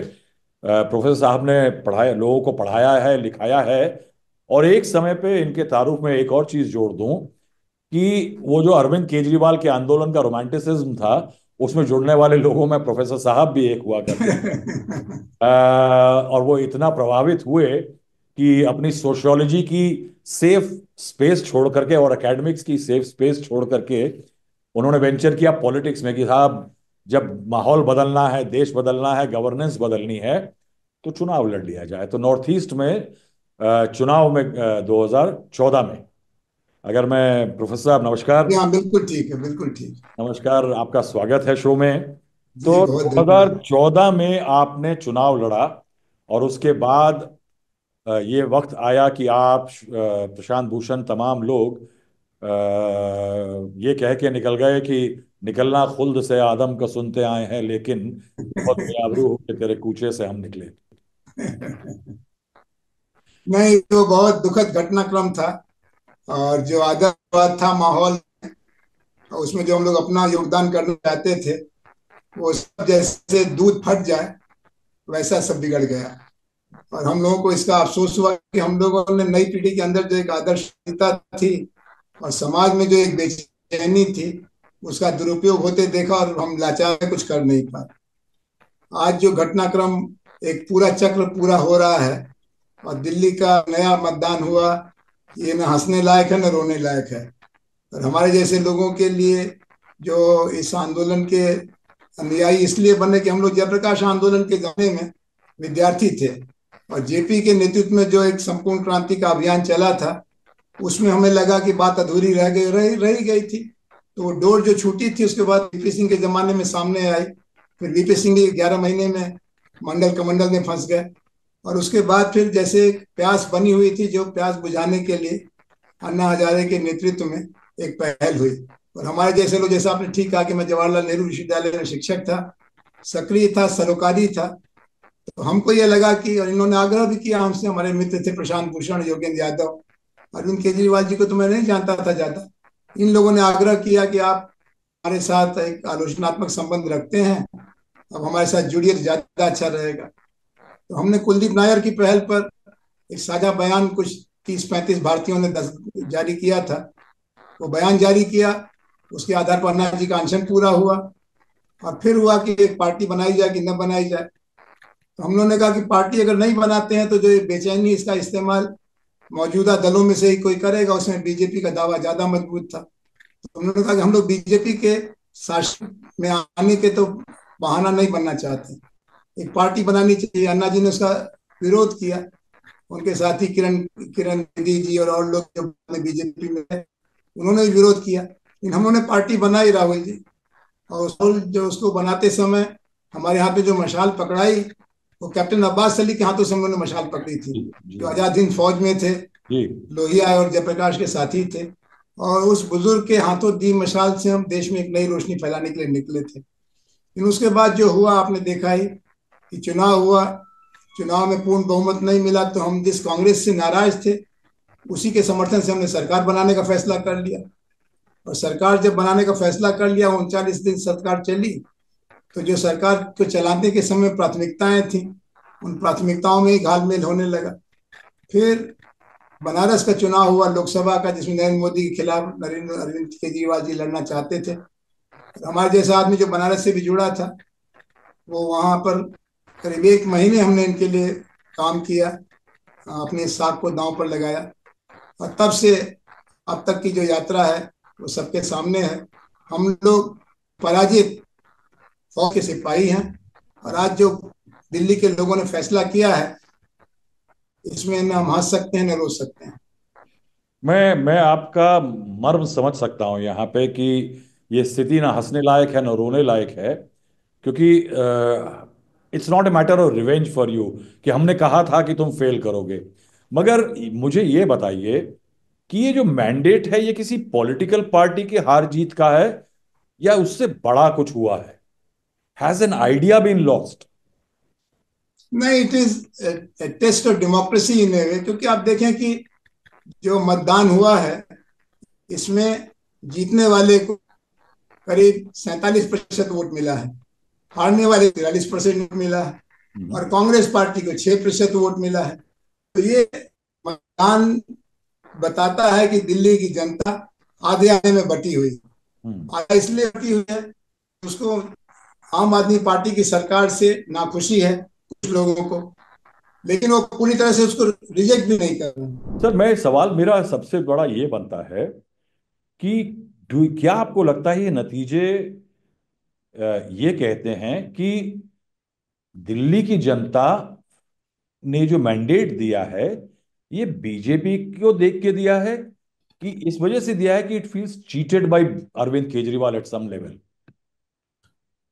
प्रोफेसर साहब ने पढ़ाया, लोगों को पढ़ाया है, लिखाया है। और एक समय पे इनके तारुफ में एक और चीज जोड़ दूं कि वो जो अरविंद केजरीवाल के आंदोलन का रोमांटिसिज्म था, उसमें जुड़ने वाले लोगों में प्रोफेसर साहब भी एक हुआ करते थे। और वो इतना प्रभावित हुए कि अपनी सोशियोलॉजी की सेफ स्पेस छोड़ करके और एकेडमिक्स की सेफ स्पेस छोड़ करके उन्होंने वेंचर किया पॉलिटिक्स में कि साहब, जब माहौल बदलना है, देश बदलना है, गवर्नेंस बदलनी है, तो चुनाव लड़ लिया जाए। तो नॉर्थ ईस्ट में चुनाव में 2014 में। अगर मैं प्रोफेसर साहब नमस्कार। जी हाँ, बिल्कुल ठीक है, बिल्कुल ठीक। नमस्कार, आपका स्वागत है शो में। जी, तो बहुत धन्यवाद। 2014 में आपने चुनाव लड़ा और उसके बाद ये वक्त आया कि आप प्रशांत भूषण तमाम लोग ये कह के निकल गए कि निकलना खुल्द से आदम का सुनते आए हैं, लेकिन बहुत बेआबरू होकर तेरे कूचे से हम निकले। नहीं, तो बहुत दुखद घटनाक्रम था। और जो आदरवाद था माहौल, उसमें जो हम लोग अपना योगदान करना चाहते थे, वो सब जैसे दूध फट जाए वैसा सब बिगड़ गया। और हम लोगों को इसका अफसोस हुआ कि हम लोगों ने नई पीढ़ी के अंदर जो एक आदर्शता थी और समाज में जो एक बेचैनी थी, उसका दुरुपयोग होते देखा और हम लाचार कुछ कर नहीं पाए। आज जो घटनाक्रम, एक पूरा चक्र पूरा हो रहा है और दिल्ली का नया मतदान हुआ, ये न हंसने लायक है न रोने लायक है। और हमारे जैसे लोगों के लिए जो इस आंदोलन के अनुयायी इसलिए बने कि हम लोग जयप्रकाश आंदोलन के जमाने में विद्यार्थी थे और जेपी के नेतृत्व में जो एक संपूर्ण क्रांति का अभियान चला था, उसमें हमें लगा कि बात अधूरी रह गई थी। तो वो डोर जो छूटी थी, उसके बाद वीपी सिंह के जमाने में सामने आई। फिर वीपी सिंह 11 महीने में मंडल कमंडल में फंस गए। और उसके बाद फिर जैसे एक प्यास बनी हुई थी, जो प्यास बुझाने के लिए अन्ना हजारे के नेतृत्व में एक पहल हुई। और हमारे जैसे लोग, जैसा आपने ठीक कहा कि मैं जवाहरलाल नेहरू विश्वविद्यालय में शिक्षक था, सक्रिय था, सरोकारी था, तो हमको ये लगा कि, और इन्होंने आग्रह भी किया हमसे, हमारे मित्र थे प्रशांत भूषण, योगेंद्र यादव, अरविंद केजरीवाल जी को तो मैं नहीं जानता था ज्यादा। इन लोगों ने आग्रह किया कि आप हमारे साथ एक आलोचनात्मक संबंध रखते हैं, अब हमारे साथ जुड़िए तो ज्यादा अच्छा रहेगा। तो हमने कुलदीप नायर की पहल पर एक साझा बयान कुछ 30-35 भारतीयों ने जारी किया था। वो बयान जारी किया, उसके आधार पर अन्ना जी का अनशन पूरा हुआ। और फिर हुआ कि एक पार्टी बनाई जाए कि न बनाई जाए। तो हम लोगों ने कहा कि पार्टी अगर नहीं बनाते हैं तो जो बेचैनी, इसका इस्तेमाल मौजूदा दलों में से ही कोई करेगा। उसमें बीजेपी का दावा ज्यादा मजबूत था। तो उन्होंने कहा कि हम लोग बीजेपी के शासन में आने के तो बहाना नहीं बनना चाहते, एक पार्टी बनानी चाहिए। अन्ना जी ने उसका विरोध किया। उनके साथी किरण किरण बेदी जी और लोग जो बीजेपी में है, उन्होंने भी विरोध किया। लेकिन हम लोगों ने पार्टी बनाई, राहुल जी। और जो उसको बनाते समय हमारे यहाँ पे जो मशाल पकड़ाई, वो कैप्टन अब्बास अली के हाथों से हम लोगों ने मशाल पकड़ी थी, जी जी जो आजाद हिंद फौज में थे, जी। लोहिया और जयप्रकाश के साथी थे। और उस बुजुर्ग के हाथों दी मशाल से हम देश में एक नई रोशनी फैलाने के लिए निकले थे। लेकिन उसके बाद जो हुआ आपने देखा ही कि चुनाव हुआ, चुनाव में पूर्ण बहुमत नहीं मिला, तो हम जिस कांग्रेस से नाराज थे, उसी के समर्थन से हमने सरकार बनाने का फैसला कर लिया। और सरकार जब बनाने का फैसला कर लिया, 39 दिन सरकार चली, तो जो सरकार को चलाने के समय प्राथमिकताएं थी, उन प्राथमिकताओं में ही घालमेल होने लगा। फिर बनारस का चुनाव हुआ लोकसभा का, जिसमें नरेंद्र मोदी के खिलाफ नरेंद्र अरविंद केजरीवाल जी लड़ना चाहते थे। हमारे जैसा आदमी जो बनारस से भी जुड़ा था, वो वहां पर करीब 1 महीने हमने इनके लिए काम किया, अपने साख को दांव पर लगाया। और तब से अब तक की जो यात्रा है वो सबके सामने है। हम लोग पराजित फौज के सिपाही हैं। और आज जो दिल्ली के लोगों ने फैसला किया है, इसमें न हम हंस सकते हैं न रो सकते हैं। मैं आपका मर्म समझ सकता हूं यहाँ पे कि ये स्थिति ना हंसने लायक है ना रोने लायक है, क्योंकि it's not a matter of revenge for you कि हमने कहा था कि तुम फेल करोगे। मगर मुझे ये बताइए कि ये जो मैंडेट है, ये किसी पॉलिटिकल पार्टी की हार जीत का है या उससे बड़ा कुछ हुआ है? Has an idea been lost? नहीं, it is test of democracy in a way. क्योंकि आप देखें कि जो मतदान हुआ है, इसमें जीतने वाले को करीब 47% वोट मिला है, हारने वाले 43% मिला है, और कांग्रेस पार्टी को 6% वोट मिला है। तो ये मतदान बताता है कि दिल्ली की जनता आधे आधे में बटी हुई, आधा इसलिए बटी हुई है, उसको आम आदमी पार्टी की सरकार से नाखुशी है कुछ लोगों को, लेकिन वो पूरी तरह से उसको रिजेक्ट भी नहीं कर रहे। सर, मैं सवाल मेरा सबसे बड़ा ये बनता है कि क्या आपको लगता है ये नतीजे ये कहते हैं कि दिल्ली की जनता ने जो मैंडेट दिया है ये बीजेपी को देख के दिया है कि इस वजह से दिया है कि it feels cheated by Arvind Kejriwal at some level?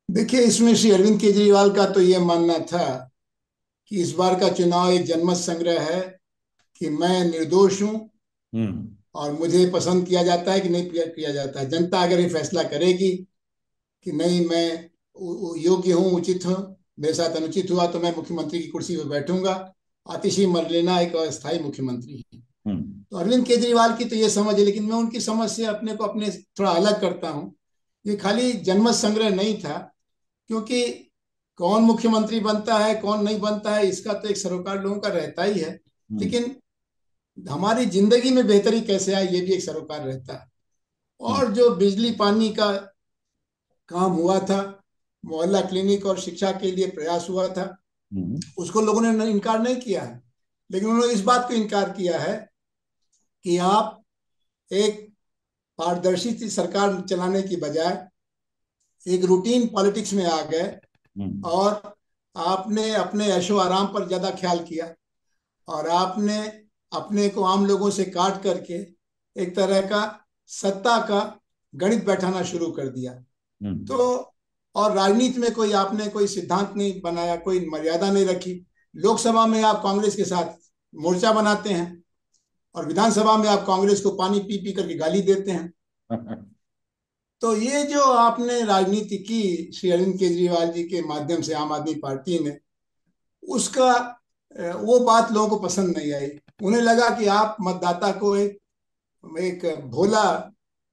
देखिए, इसमें श्री अरविंद केजरीवाल का तो ये मानना था कि इस बार का चुनाव एक जनमत संग्रह है, कि मैं निर्दोष हूं हम्म। और मुझे पसंद किया जाता है कि नहीं किया जाता है। जनता अगर ये फैसला करेगी कि नहीं, मैं योग्य हूँ, उचित हूँ, मेरे साथ अनुचित हुआ, तो मैं मुख्यमंत्री की कुर्सी पर बैठूंगा। आतिशी मरलेना एक अस्थायी मुख्यमंत्री है। हम्म। तो अरविंद केजरीवाल की तो ये समझ है, लेकिन मैं उनकी समझ से अपने को अपने थोड़ा अलग करता हूँ। ये खाली जनमत संग्रह नहीं था, क्योंकि कौन मुख्यमंत्री बनता है कौन नहीं बनता है इसका तो एक सरोकार लोगों का रहता ही है, हम्म। लेकिन हमारी जिंदगी में बेहतरी कैसे आए ये भी एक सरोकार रहता है। हम्म। और जो बिजली पानी का काम हुआ था, मोहल्ला क्लिनिक और शिक्षा के लिए प्रयास हुआ था, हम्म। उसको लोगों ने इनकार नहीं किया है। लेकिन उन्होंने इस बात को इनकार किया है कि आप एक पारदर्शी सरकार चलाने की बजाय एक रूटीन पॉलिटिक्स में आ गए हम्म। और आपने अपने ऐशो आराम पर ज्यादा ख्याल किया, और आपने अपने को आम लोगों से काट करके एक तरह का सत्ता का गणित बैठाना शुरू कर दिया। हम्म। तो और राजनीति में कोई आपने कोई सिद्धांत नहीं बनाया, कोई मर्यादा नहीं रखी। लोकसभा में आप कांग्रेस के साथ मोर्चा बनाते हैं और विधानसभा में आप कांग्रेस को पानी पी पी करके गाली देते हैं। तो ये जो आपने राजनीति की श्री अरविंद केजरीवाल जी के माध्यम से आम आदमी पार्टी ने, उसका वो बात लोगों को पसंद नहीं आई। उन्हें लगा कि आप मतदाता को एक एक भोला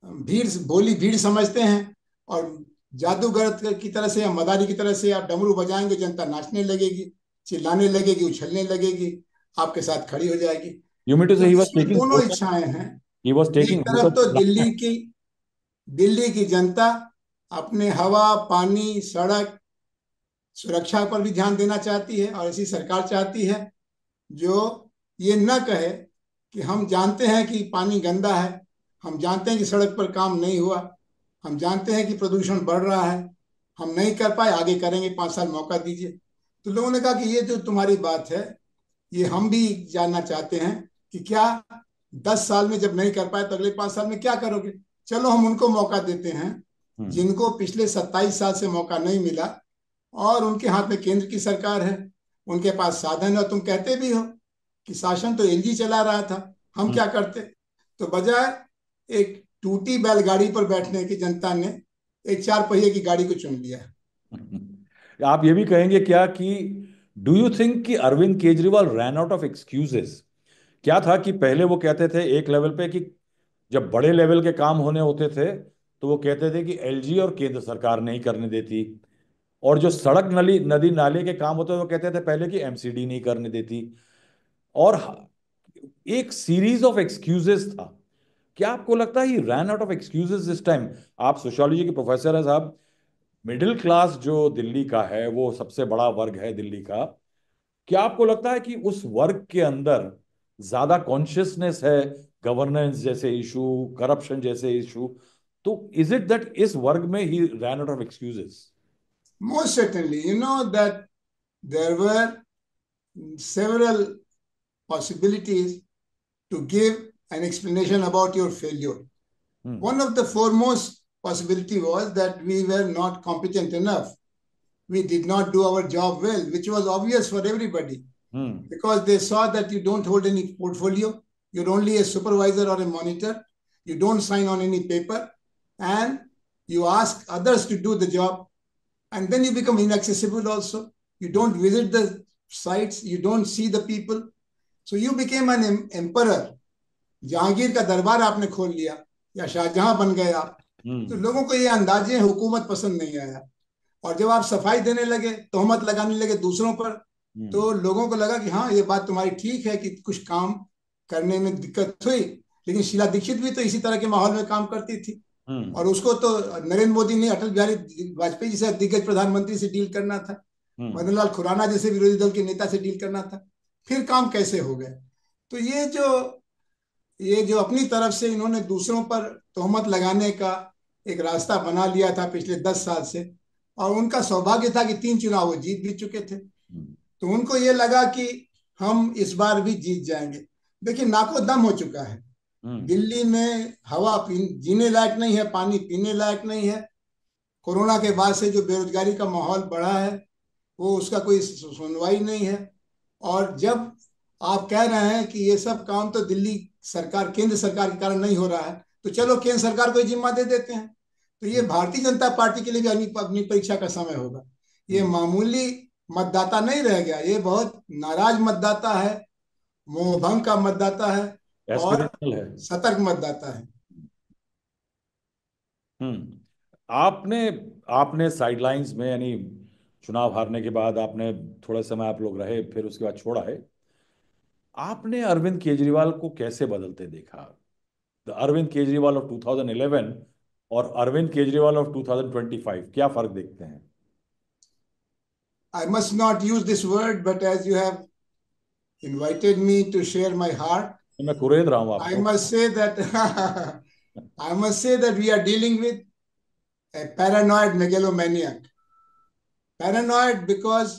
भोली भीड़ समझते हैं, और जादूगर की तरह से या मदारी की तरह से आप डमरू बजाएंगे, जनता नाचने लगेगी, चिल्लाने लगेगी, उछलने लगेगी, आपके साथ खड़ी हो जाएगी। You mean to say तो he was इसमें taking दोनों vote of, इच्छाएं हैं। he was एक taking vote तरफ of तो the दिल्ली की जनता अपने हवा पानी सड़क सुरक्षा पर भी ध्यान देना चाहती है, और ऐसी सरकार चाहती है जो ये न कहे कि हम जानते हैं कि पानी गंदा है, हम जानते हैं कि सड़क पर काम नहीं हुआ, हम जानते हैं कि प्रदूषण बढ़ रहा है, हम नहीं कर पाए, आगे करेंगे, 5 साल मौका दीजिए। तो लोगों ने कहा कि ये जो तुम्हारी बात है, ये हम भी जानना चाहते हैं कि क्या 10 साल में जब नहीं कर पाए तो अगले 5 साल में क्या करोगे। चलो हम उनको मौका देते हैं जिनको पिछले 27 साल से मौका नहीं मिला, और उनके हाथ में केंद्र की सरकार है, उनके पास साधन है। और तुम कहते भी हो कि शासन तो एलजी चला रहा था, हम क्या करते। तो बजाय एक टूटी बैलगाड़ी पर बैठने की जनता ने एक 4 पहिए की गाड़ी को चुन लिया। आप ये भी कहेंगे क्या कि डू यू थिंक कि Arvind Kejriwal ran out of excuses? क्या था कि पहले वो कहते थे एक लेवल पे कि जब बड़े लेवल के काम होने होते थे तो वो कहते थे कि एलजी और केंद्र सरकार नहीं करने देती, और जो सड़क नली नदी नाले के काम होते थे वो कहते थे पहले कि एमसीडी नहीं करने देती, और एक सीरीज ऑफ एक्सक्यूजेस था। क्या आपको लगता है he ran out of excuses this time? आप सोशियोलॉजी के प्रोफेसर हैं साहब। मिडिल क्लास जो दिल्ली का है वो सबसे बड़ा वर्ग है दिल्ली का। क्या आपको लगता है कि उस वर्ग के अंदर ज्यादा कॉन्शियसनेस है गवर्नेंस जैसे इशू, करप्शन जैसे इशू? तो इज इट दैट इस वर्ग में he ran out of excuses? Most certainly, you know that there were several possibilities to give an explanation about your failure. One of the foremost possibility was that we were not competent enough. We did not do our job well, which was obvious for everybody, because they saw that you don't hold any portfolio, you're only a supervisor or a monitor, you don't sign on any paper, and you ask others to do the job, and then you become inaccessible also. You don't visit the sites, you don't see the people, so you became an emperor. Jahangir का दरबार आपने खोल लिया, या शाहजहां बन गए आप। तो लोगों को ये अंदाजे हुकूमत पसंद नहीं आया, और जब आप सफाई देने लगे, तोहमत लगाने लगे दूसरों पर, तो लोगों को लगा कि हाँ, ये बात तुम्हारी ठीक है कि कुछ काम करने में दिक्कत हुई। लेकिन शीला दीक्षित भी तो इसी तरह के माहौल में काम करती थी, और उसको तो नरेंद्र मोदी ने अटल बिहारी वाजपेयी जैसे दिग्गज प्रधानमंत्री से डील करना था, मदन लाल खुराना जैसे विरोधी दल के नेता से डील करना था। फिर काम कैसे हो गए। तो ये जो अपनी तरफ से इन्होंने दूसरों पर तोहमत लगाने का एक रास्ता बना लिया था पिछले 10 साल से, और उनका सौभाग्य था कि 3 चुनाव वो जीत भी चुके थे। तो उनको ये लगा कि हम इस बार भी जीत जाएंगे। देखिए नाको दम हो चुका है। दिल्ली में हवा जीने लायक नहीं है, पानी पीने लायक नहीं है। कोरोना के बाद से जो बेरोजगारी का माहौल बढ़ा है, वो उसका कोई सुनवाई नहीं है। और जब आप कह रहे हैं कि ये सब काम तो दिल्ली सरकार, केंद्र सरकार के कारण नहीं हो रहा है, तो चलो केंद्र सरकार को ही जिम्मा दे देते हैं। तो ये भारतीय जनता पार्टी के लिए भी अपनी अपनी परीक्षा का समय होगा। ये मामूली मतदाता नहीं रह गया, ये बहुत नाराज मतदाता है, मोहभंग का मतदाता है और एस्पिरेशनल है। सतर्क मतदाता है। हम्म। आपने आपने साइडलाइंस में, यानी चुनाव हारने के बाद आपने थोड़ा समय आप लोग रहे, फिर उसके बाद छोड़ा है। आपने अरविंद केजरीवाल को कैसे बदलते देखा? द अरविंद केजरीवाल ऑफ 2011 और अरविंद केजरीवाल ऑफ 2025, क्या फर्क देखते हैं? I must not use this word, but as you have invited me to share my heart, तो मैं कुरेद रहा हूं I आपको। must say that I must say that we are dealing with a paranoid megalomaniac. Paranoid because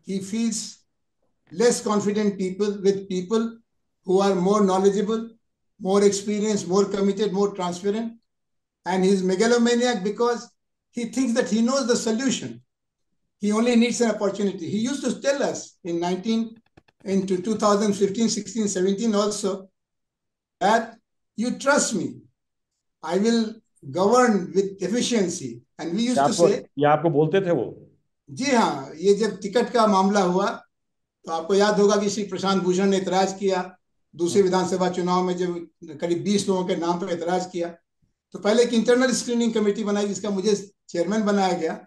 he feels less confident people who are more knowledgeable, more experienced, more committed, more transparent. And he's megalomaniac because he thinks that he knows the solution. He only needs an opportunity. He used to tell us into 2015, 16, 17 also that you trust me, I will govern with efficiency. And we used to say, ये आपको बोलते थे वो? जी हाँ, ये जब ticket का मामला हुआ तो आपको याद होगा कि श्री प्रशांत भूषण ने एतराज किया दूसरे विधानसभा चुनाव में, जब करीब 20 लोगों के नाम पर एतराज किया। तो पहले एक इंटरनल स्क्रीनिंग कमेटी बनाई जिसका मुझे चेयरमैन बनाया गया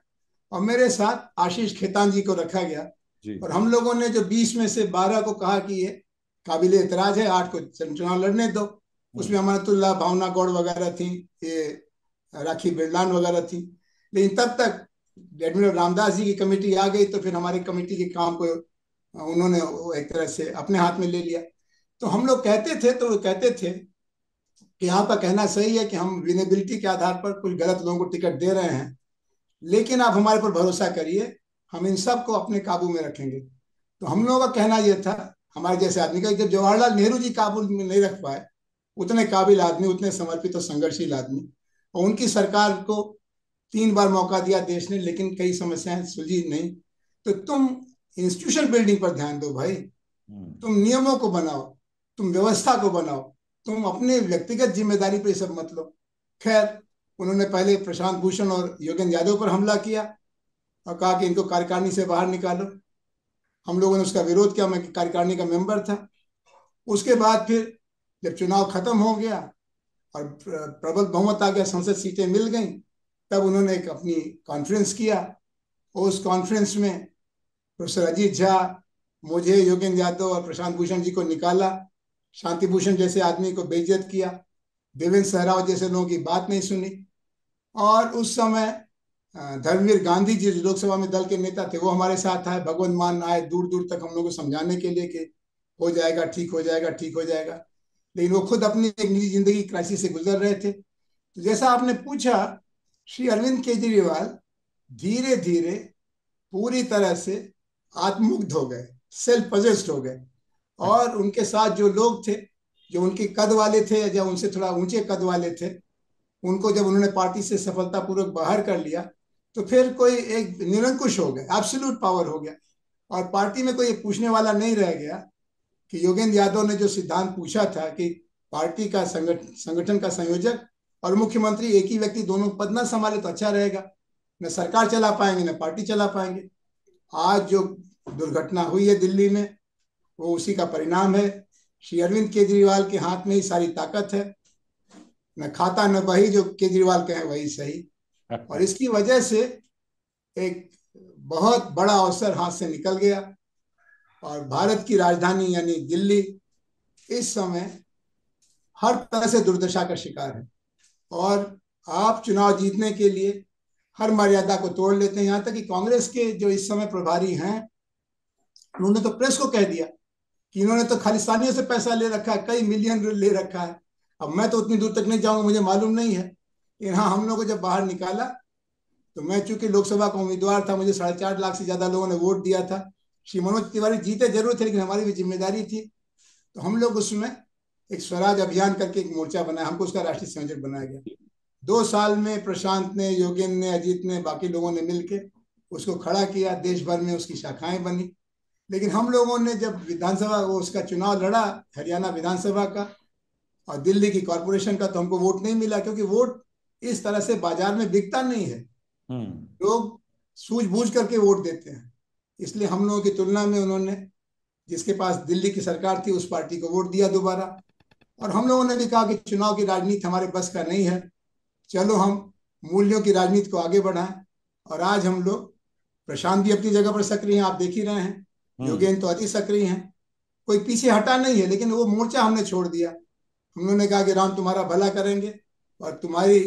और मेरे साथ आशीष खेतान जी को रखा गया। और हम लोगों ने जो 20 में से 12 को कहा कि ये काबिल एतराज है, 8 को चुनाव लड़ने दो। उसमें अमानतुल्लाह, भावना गौड़ वगैरह थी, ये राखी बिरलान वगैरह थी। लेकिन तब तक एडमिरल रामदास जी की कमेटी आ गई, तो फिर हमारी कमेटी के काम को उन्होंने एक तरह से अपने हाथ में ले लिया। तो हम लोग कहते थे, तो वो कहते थे कि आपका कहना सही है कि हम विनेबिलिटी के आधार पर कुछ गलत लोगों को टिकट दे रहे हैं, लेकिन आप हमारे पर भरोसा करिए, हम इन सब को अपने काबू में रखेंगे। तो हम लोगों का कहना यह था, हमारे जैसे आदमी का, जब जवाहरलाल नेहरू जी काबू में नहीं रख पाए, उतने काबिल आदमी, उतने समर्पित और संघर्षशील आदमी, और उनकी सरकार को 3 बार मौका दिया देश ने, लेकिन कई समस्याएं सुलझी नहीं। तो तुम इंस्टीट्यूशन बिल्डिंग पर ध्यान दो भाई, तुम नियमों को बनाओ, तुम व्यवस्था को बनाओ, तुम अपने व्यक्तिगत जिम्मेदारी पर सब मत लो। खैर, उन्होंने पहले प्रशांत भूषण और योगेंद्र यादव पर हमला किया और कहा कि इनको कार्यकारिणी से बाहर निकालो। हम लोगों ने उसका विरोध किया, मैं कार्यकारिणी का मेंबर था। उसके बाद फिर जब चुनाव खत्म हो गया और प्रबल बहुमत आ गया, संसद सीटें मिल गई, तब उन्होंने एक अपनी कॉन्फ्रेंस किया। उस कॉन्फ्रेंस में प्रोफेसर अजीत झा, मुझे, योगेंद्र यादव और प्रशांत भूषण जी को निकाला, शांति भूषण जैसे आदमी को बेइज्जत किया, देवेंद्र सहरावत जैसे लोगों की बात नहीं सुनी। और उस समय धर्मवीर गांधी जी लोकसभा में दल के नेता थे, वो हमारे साथ आए, भगवंत मान आए दूर दूर तक हम लोग को समझाने के लिए कि हो जाएगा, ठीक हो जाएगा, ठीक हो जाएगा। लेकिन वो खुद अपनी एक निजी जिंदगी क्राइसिस से गुजर रहे थे। तो जैसा आपने पूछा, श्री अरविंद केजरीवाल धीरे धीरे पूरी तरह से आत्ममुग्ध हो गए, सेल्फ पजेस्ड हो गए। और उनके साथ जो लोग थे, जो उनके कद वाले थे या उनसे थोड़ा ऊंचे कद वाले थे, उनको जब उन्होंने पार्टी से सफलतापूर्वक बाहर कर लिया, तो फिर कोई एक निरंकुश हो गया, एब्सोल्यूट पावर हो गया। और पार्टी में कोई पूछने वाला नहीं रह गया कि योगेंद्र यादव ने जो सिद्धांत पूछा था कि पार्टी का संगठन का संयोजक और मुख्यमंत्री एक ही व्यक्ति दोनों पद ना संभाले तो अच्छा रहेगा, न सरकार चला पाएंगे न पार्टी चला पाएंगे। आज जो दुर्घटना हुई है दिल्ली में, वो उसी का परिणाम है। श्री अरविंद केजरीवाल के हाथ में ही सारी ताकत है, न खाता न बही, जो केजरीवाल कहे वही सही। और इसकी वजह से एक बहुत बड़ा अवसर हाथ से निकल गया और भारत की राजधानी यानी दिल्ली इस समय हर तरह से दुर्दशा का शिकार है। और आप चुनाव जीतने के लिए हर मर्यादा को तोड़ लेते हैं। यहां तक कि कांग्रेस के जो इस समय प्रभारी हैं, उन्होंने तो प्रेस को कह दिया कि इन्होंने तो खालिस्तानियों से पैसा ले रखा है, कई मिलियन ले रखा है। अब मैं तो उतनी दूर तक नहीं जाऊंगा, मुझे मालूम नहीं है। लेकिन हाँ, हम लोग को जब बाहर निकाला, तो मैं चूंकि लोकसभा का उम्मीदवार था, मुझे 4.5 लाख से ज्यादा लोगों ने वोट दिया था। श्री मनोज तिवारी जीते जरूर थे, लेकिन हमारी भी जिम्मेदारी थी तो हम लोग उसमें एक स्वराज अभियान करके एक मोर्चा बनाया, हमको उसका राष्ट्रीय संयोजक बनाया गया। 2 साल में प्रशांत ने, योगेंद्र ने, अजीत ने, बाकी लोगों ने मिलके उसको खड़ा किया, देश भर में उसकी शाखाएं बनी। लेकिन हम लोगों ने जब विधानसभा वो उसका चुनाव लड़ा, हरियाणा विधानसभा का और दिल्ली की कॉरपोरेशन का, तो हमको वोट नहीं मिला, क्योंकि वोट इस तरह से बाजार में बिकता नहीं है। लोग सूझबूझ करके वोट देते हैं। इसलिए हम लोगों की तुलना में उन्होंने, जिसके पास दिल्ली की सरकार थी, उस पार्टी को वोट दिया दोबारा। और हम लोगों ने भी कहा कि चुनाव की राजनीति हमारे बस का नहीं है, चलो हम मूल्यों की राजनीति को आगे बढ़ाएं। और आज हम लोग, प्रशांत भी अपनी जगह पर सक्रिय हैं, आप देख ही रहे हैं, योगेंद्र तो अति सक्रिय हैं, कोई पीछे हटा नहीं है। लेकिन वो मोर्चा हमने छोड़ दिया। हम लोगों ने कहा कि राम तुम्हारा भला करेंगे, और तुम्हारी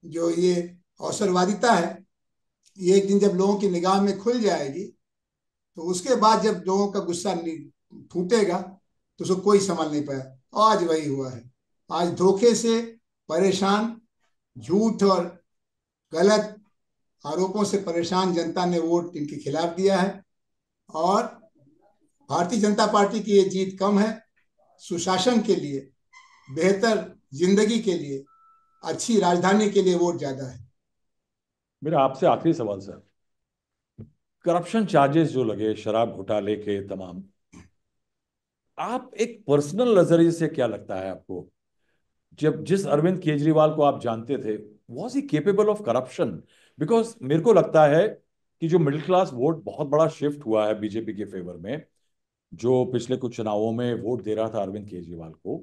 जो ये अवसरवादिता है, ये एक दिन जब लोगों की निगाह में खुल जाएगी, तो उसके बाद जब लोगों का गुस्सा फूटेगा तो उसको कोई संभाल नहीं पाया। आज वही हुआ है। आज धोखे से परेशान, झूठ और गलत आरोपों से परेशान जनता ने वोट इनके खिलाफ दिया है। और भारतीय जनता पार्टी की ये जीत कम है। सुशासन के लिए, बेहतर जिंदगी के लिए, अच्छी राजधानी के लिए वोट ज्यादा है। मेरा आपसे आखिरी सवाल सर, करप्शन चार्जेस जो लगे शराब घोटाले के तमाम, आप एक पर्सनल नजरिए से क्या लगता है आपको, जब जिस अरविंद केजरीवाल को आप जानते थे, was he capable of corruption? Because मेरे को लगता है कि जो मिडिल क्लास वोट बहुत बड़ा शिफ्ट हुआ है बीजेपी के फेवर में, जो पिछले कुछ चुनावों में वोट दे रहा था अरविंद केजरीवाल को,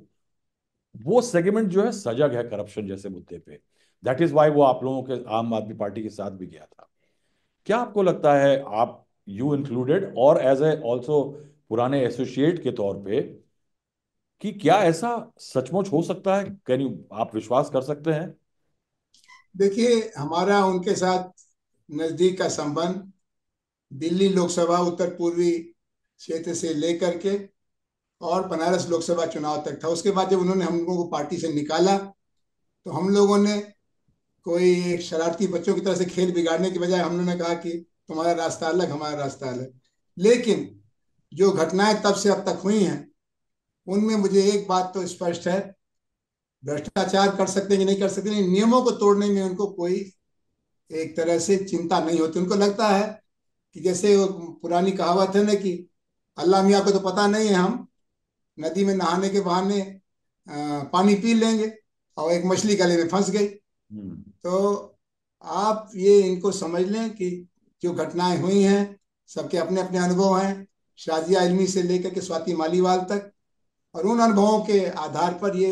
वो सेगमेंट जो है सजग है करप्शन जैसे मुद्दे पे। दैट इज वाई वो आप लोगों के आम आदमी पार्टी के साथ भी गया था। क्या आपको लगता है, आप यू इंक्लूडेड और एज ए ऑल्सो पुराने एसोसिएट के तौर पे, कि क्या ऐसा सचमुच हो सकता है? कैन यू, आप विश्वास कर सकते हैं? देखिए, हमारा उनके साथ नजदीक का संबंध दिल्ली लोकसभा उत्तर पूर्वी क्षेत्र से लेकर के और बनारस लोकसभा चुनाव तक था। उसके बाद जब उन्होंने हम लोगों को पार्टी से निकाला, तो हम लोगों ने कोई एक शरारती बच्चों की तरह से खेल बिगाड़ने की बजाय हम लोगों ने कहा कि तुम्हारा रास्ता अलग, हमारा रास्ता अलग। लेकिन जो घटनाएं तब से अब तक हुई हैं, उनमें मुझे एक बात तो स्पष्ट है, भ्रष्टाचार कर सकते हैं कि नहीं कर सकते, नहीं, नियमों को तोड़ने में उनको कोई एक तरह से चिंता नहीं होती। उनको लगता है कि जैसे वो पुरानी कहावत है ना कि अल्लाह मियाँ को तो पता नहीं है, हम नदी में नहाने के बहाने पानी पी लेंगे और एक मछली गले में फंस गई। तो आप ये इनको समझ लें कि जो घटनाएं हुई हैं, सबके अपने अपने अनुभव हैं, शाजिया इल्मी से लेकर के स्वाति मालीवाल तक, और उन अनुभवों के आधार पर ये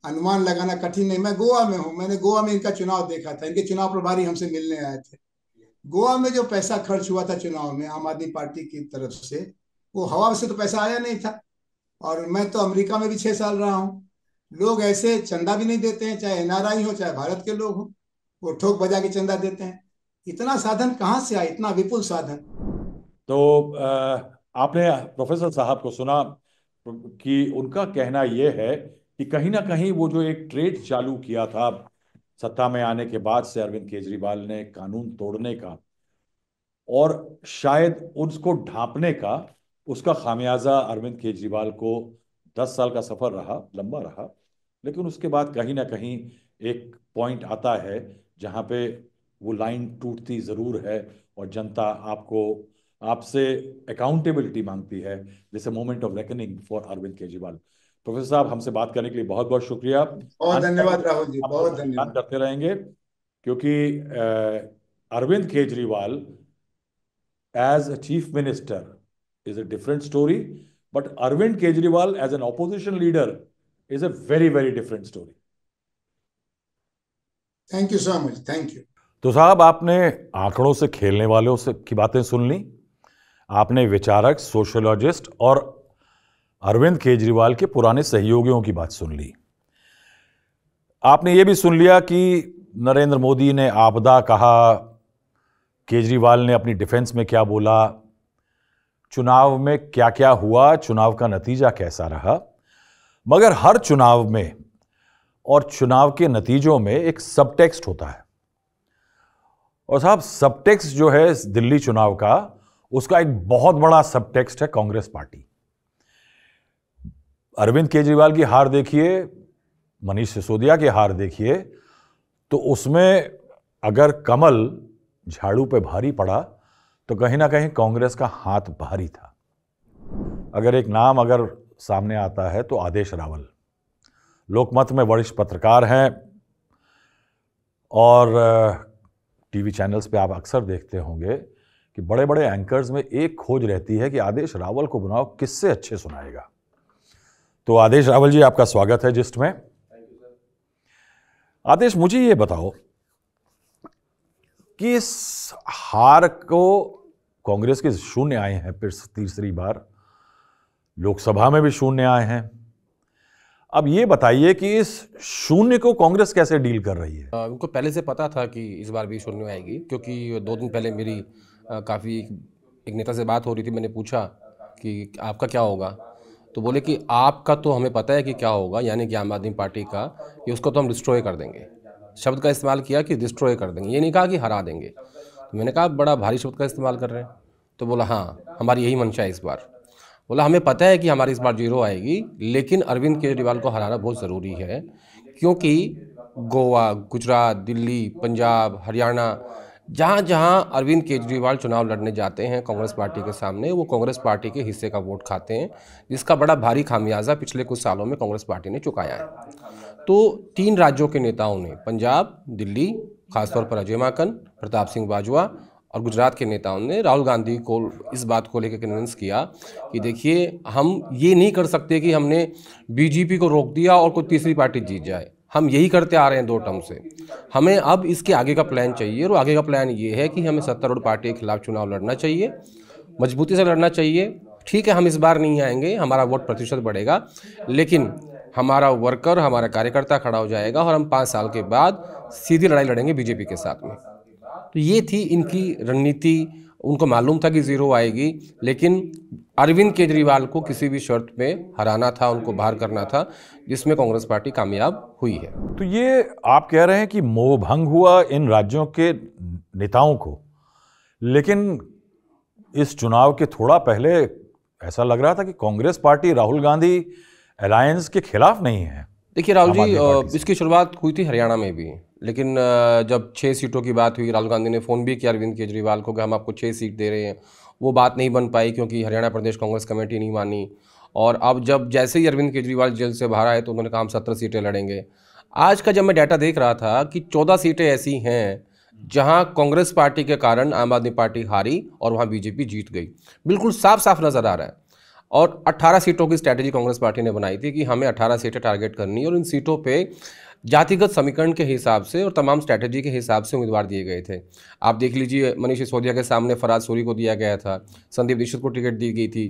अनुमान लगाना कठिन नहीं। मैं गोवा में हूँ, मैंने गोवा में इनका चुनाव देखा था, इनके चुनाव प्रभारी हमसे मिलने आए थे। गोवा में जो पैसा खर्च हुआ था चुनाव में आम आदमी पार्टी की तरफ से, वो हवा से तो पैसा आया नहीं था। और मैं तो अमेरिका में भी 6 साल रहा हूँ, लोग ऐसे चंदा भी नहीं देते हैं, चाहे एनआरआई हो चाहे भारत के लोग हो, वो ठोक बजा के चंदा देते हैं। इतना साधन कहाँ से आया, इतना विपुल साधन? तो आपने प्रोफेसर साहब को सुना कि उनका कहना यह है कि कहीं ना कहीं वो जो एक ट्रेड चालू किया था सत्ता में आने के बाद से अरविंद केजरीवाल ने, कानून तोड़ने का और शायद उसको ढांपने का, उसका खामियाजा अरविंद केजरीवाल को 10 साल का सफर रहा, लंबा रहा। लेकिन उसके बाद कहीं ना कहीं एक पॉइंट आता है जहां पे वो लाइन टूटती जरूर है और जनता आपको, आपसे अकाउंटेबिलिटी मांगती है, जैसे moment of reckoning for Arvind Kejriwal. Professor साहब, हमसे बात करने के लिए बहुत बहुत शुक्रिया। बहुत धन्यवाद राहुल जी, हम बहुत लोग बात धन्यवाद। करते रहेंगे, क्योंकि Arvind Kejriwal as a chief minister is a different story, but Arvind Kejriwal as an opposition leader is a very, very different story. Thank you so much, thank you. तो साहब, आपने आंकड़ों से खेलने वालों से की बातें सुन ली, आपने विचारक, सोशियोलॉजिस्ट और अरविंद केजरीवाल के पुराने सहयोगियों की बात सुन ली। आपने ये भी सुन लिया कि नरेंद्र मोदी ने आपदा कहा, केजरीवाल ने अपनी डिफेंस में क्या बोला, चुनाव में क्या क्या हुआ, चुनाव का नतीजा कैसा रहा। मगर हर चुनाव में और चुनाव के नतीजों में एक सबटेक्स्ट होता है। और साहब, सबटेक्स्ट जो है दिल्ली चुनाव का, उसका एक बहुत बड़ा सबटेक्स्ट है कांग्रेस पार्टी। अरविंद केजरीवाल की हार देखिए, मनीष सिसोदिया की हार देखिए, तो उसमें अगर कमल झाड़ू पे भारी पड़ा तो कहीं ना कहीं कांग्रेस का हाथ भारी था। अगर एक नाम अगर सामने आता है तो आदेश रावल, लोकमत में वरिष्ठ पत्रकार हैं और टीवी चैनल्स पे आप अक्सर देखते होंगे कि बड़े बड़े एंकर्स में एक खोज रहती है कि आदेश रावल को बुलाओ, किससे अच्छे सुनाएगा। तो आदेश रावल जी, आपका स्वागत है जिस्ट में। आदेश, मुझे ये बताओ कि इस हार को कांग्रेस के शून्य आए हैं, फिर तीसरी बार लोकसभा में भी शून्य आए हैं। अब ये बताइए कि इस शून्य को कांग्रेस कैसे डील कर रही है? उनको पहले से पता था कि इस बार भी शून्य आएगी, क्योंकि 2 दिन पहले मेरी काफ़ी एक नेता से बात हो रही थी। मैंने पूछा कि आपका क्या होगा, तो बोले कि आपका तो हमें पता है कि क्या होगा, यानी कि आम आदमी पार्टी का, कि उसको तो हम डिस्ट्रॉय कर देंगे। शब्द का इस्तेमाल किया कि डिस्ट्रॉय कर देंगे, ये नहीं कहा कि हरा देंगे। तो मैंने कहा बड़ा भारी शब्द का इस्तेमाल कर रहे हैं। तो बोला हाँ, हमारी यही मंशा है इस बार। बोला हमें पता है कि हमारी इस बार 0 आएगी, लेकिन अरविंद केजरीवाल को हराना बहुत ज़रूरी है, क्योंकि गोवा, गुजरात, दिल्ली, पंजाब, हरियाणा, जहाँ जहाँ अरविंद केजरीवाल चुनाव लड़ने जाते हैं कांग्रेस पार्टी के सामने, वो कांग्रेस पार्टी के हिस्से का वोट खाते हैं, जिसका बड़ा भारी खामियाजा पिछले कुछ सालों में कांग्रेस पार्टी ने चुकाया है। तो 3 राज्यों के नेताओं ने, पंजाब, दिल्ली, खासतौर पर अजय माकन, प्रताप सिंह बाजवा, और गुजरात के नेताओं ने राहुल गांधी को इस बात को लेकर कन्विंस किया कि देखिए, हम ये नहीं कर सकते कि हमने बीजेपी को रोक दिया और कोई तीसरी पार्टी जीत जाए। हम यही करते आ रहे हैं 2 टर्म से। हमें अब इसके आगे का प्लान चाहिए, और आगे का प्लान ये है कि हमें सत्तारूढ़ पार्टी के खिलाफ चुनाव लड़ना चाहिए, मजबूती से लड़ना चाहिए। ठीक है, हम इस बार नहीं आएंगे, हमारा वोट प्रतिशत बढ़ेगा, लेकिन हमारा वर्कर, हमारा कार्यकर्ता खड़ा हो जाएगा और हम 5 साल के बाद सीधी लड़ाई लड़ेंगे बीजेपी के साथ में। तो ये थी इनकी रणनीति। उनको मालूम था कि 0 आएगी, लेकिन अरविंद केजरीवाल को किसी भी शर्त में हराना था, उनको बाहर करना था, जिसमें कांग्रेस पार्टी कामयाब हुई है। तो ये आप कह रहे हैं कि मोह भंग हुआ इन राज्यों के नेताओं को, लेकिन इस चुनाव के थोड़ा पहले ऐसा लग रहा था कि कांग्रेस पार्टी राहुल गांधी अलायंस के खिलाफ नहीं है। देखिए राहुल जी, इसकी शुरुआत हुई थी हरियाणा में भी, लेकिन जब 6 सीटों की बात हुई, राहुल गांधी ने फ़ोन भी किया अरविंद केजरीवाल को कि हम आपको 6 सीट दे रहे हैं। वो बात नहीं बन पाई क्योंकि हरियाणा प्रदेश कांग्रेस कमेटी नहीं मानी। और अब जब जैसे ही अरविंद केजरीवाल जेल से बाहर आए तो उन्होंने कहा हम 17 सीटें लड़ेंगे। आज का जब मैं डाटा देख रहा था कि 14 सीटें ऐसी हैं जहां कांग्रेस पार्टी के कारण आम आदमी पार्टी हारी और वहां बीजेपी जीत गई, बिल्कुल साफ साफ नज़र आ रहा है। और 18 सीटों की स्ट्रैटेजी कांग्रेस पार्टी ने बनाई थी कि हमें 18 सीटें टारगेट करनी है, और इन सीटों पे जातिगत समीकरण के हिसाब से और तमाम स्ट्रैटेजी के हिसाब से उम्मीदवार दिए गए थे। आप देख लीजिए, मनीष सिसोदिया के सामने फराज सूरी को दिया गया था, संदीप दीक्षित को टिकट दी गई थी,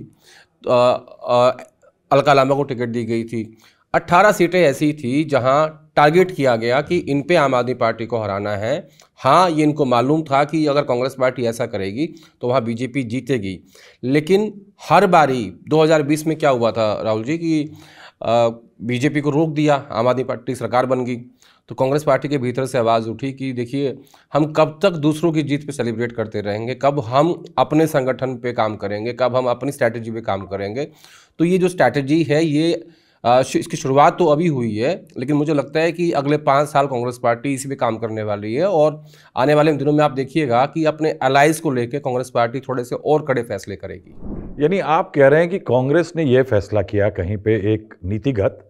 अलका लांबा को टिकट दी गई थी। 18 सीटें ऐसी थी जहां टारगेट किया गया कि इन पे आम आदमी पार्टी को हराना है। हाँ, ये इनको मालूम था कि अगर कांग्रेस पार्टी ऐसा करेगी तो वहाँ बीजेपी जीतेगी, लेकिन हर बारी 2020 में क्या हुआ था राहुल जी कि बीजेपी को रोक दिया, आम आदमी पार्टी सरकार बन गई। तो कांग्रेस पार्टी के भीतर से आवाज़ उठी कि देखिए, हम कब तक दूसरों की जीत पे सेलिब्रेट करते रहेंगे, कब हम अपने संगठन पे काम करेंगे, कब हम अपनी स्ट्रैटेजी पे काम करेंगे। तो ये जो स्ट्रैटेजी है, ये इसकी शुरुआत तो अभी हुई है, लेकिन मुझे लगता है कि अगले 5 साल कांग्रेस पार्टी इसी पे काम करने वाली है। और आने वाले दिनों में आप देखिएगा कि अपने अलाइज को लेकर कांग्रेस पार्टी थोड़े से और कड़े फैसले करेगी। यानी आप कह रहे हैं कि कांग्रेस ने यह फैसला किया कहीं पे एक नीतिगत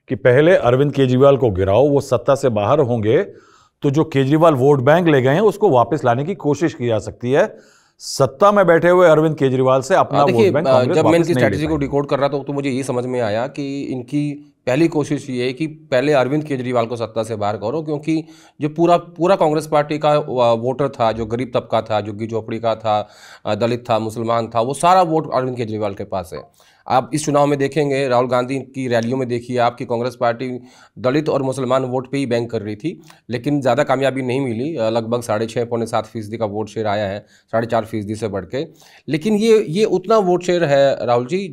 कि पहले अरविंद केजरीवाल को गिराओ, वो सत्ता से बाहर होंगे तो जो केजरीवाल वोट बैंक ले गए हैं उसको वापस लाने की कोशिश की जा सकती है। सत्ता में बैठे हुए अरविंद केजरीवाल से अपना वोट बैंक कांग्रेस जब मैं इनकी स्ट्रैटेजी को डिकोड कर रहा था तो मुझे ये समझ में आया कि इनकी पहली कोशिश ये है कि पहले अरविंद केजरीवाल को सत्ता से बाहर करो, क्योंकि जो पूरा कांग्रेस पार्टी का वोटर था, जो गरीब तबका था, झुग्गी झोपड़ी का था, दलित था, मुसलमान था, वो सारा वोट अरविंद केजरीवाल के पास है। आप इस चुनाव में देखेंगे, राहुल गांधी की रैलियों में देखिए आपकी कांग्रेस पार्टी दलित और मुसलमान वोट पे ही बैंक कर रही थी, लेकिन ज़्यादा कामयाबी नहीं मिली। लगभग 6.5 पौने 7% का वोट शेयर आया है, 4.5% से बढ़ के। लेकिन ये उतना वोट शेयर है राहुल जी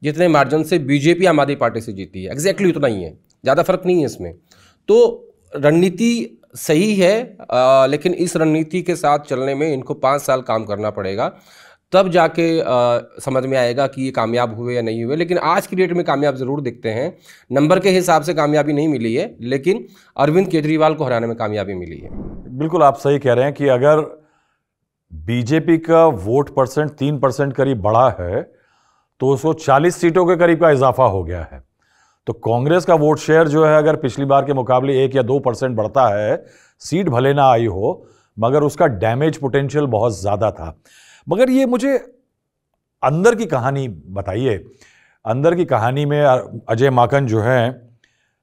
जितने मार्जिन से बीजेपी आम आदमी पार्टी से जीती है, एग्जैक्टली उतना ही है, ज़्यादा फर्क नहीं है इसमें। तो रणनीति सही है, लेकिन इस रणनीति के साथ चलने में इनको 5 साल काम करना पड़ेगा। तब जाके समझ में आएगा कि ये कामयाब हुए या नहीं हुए। लेकिन आज की डेट में कामयाब ज़रूर दिखते हैं। नंबर के हिसाब से कामयाबी नहीं मिली है, लेकिन अरविंद केजरीवाल को हराने में कामयाबी मिली है। बिल्कुल आप सही कह रहे हैं कि अगर बीजेपी का वोट परसेंट 3% करीब बढ़ा है तो उसको 40 सीटों के करीब का इजाफा हो गया है। तो कांग्रेस का वोट शेयर जो है अगर पिछली बार के मुकाबले 1 या 2% बढ़ता है, सीट भले ना आई हो, मगर उसका डैमेज पोटेंशियल बहुत ज्यादा था। मगर ये मुझे अंदर की कहानी बताइए। अंदर की कहानी में अजय माकन जो हैं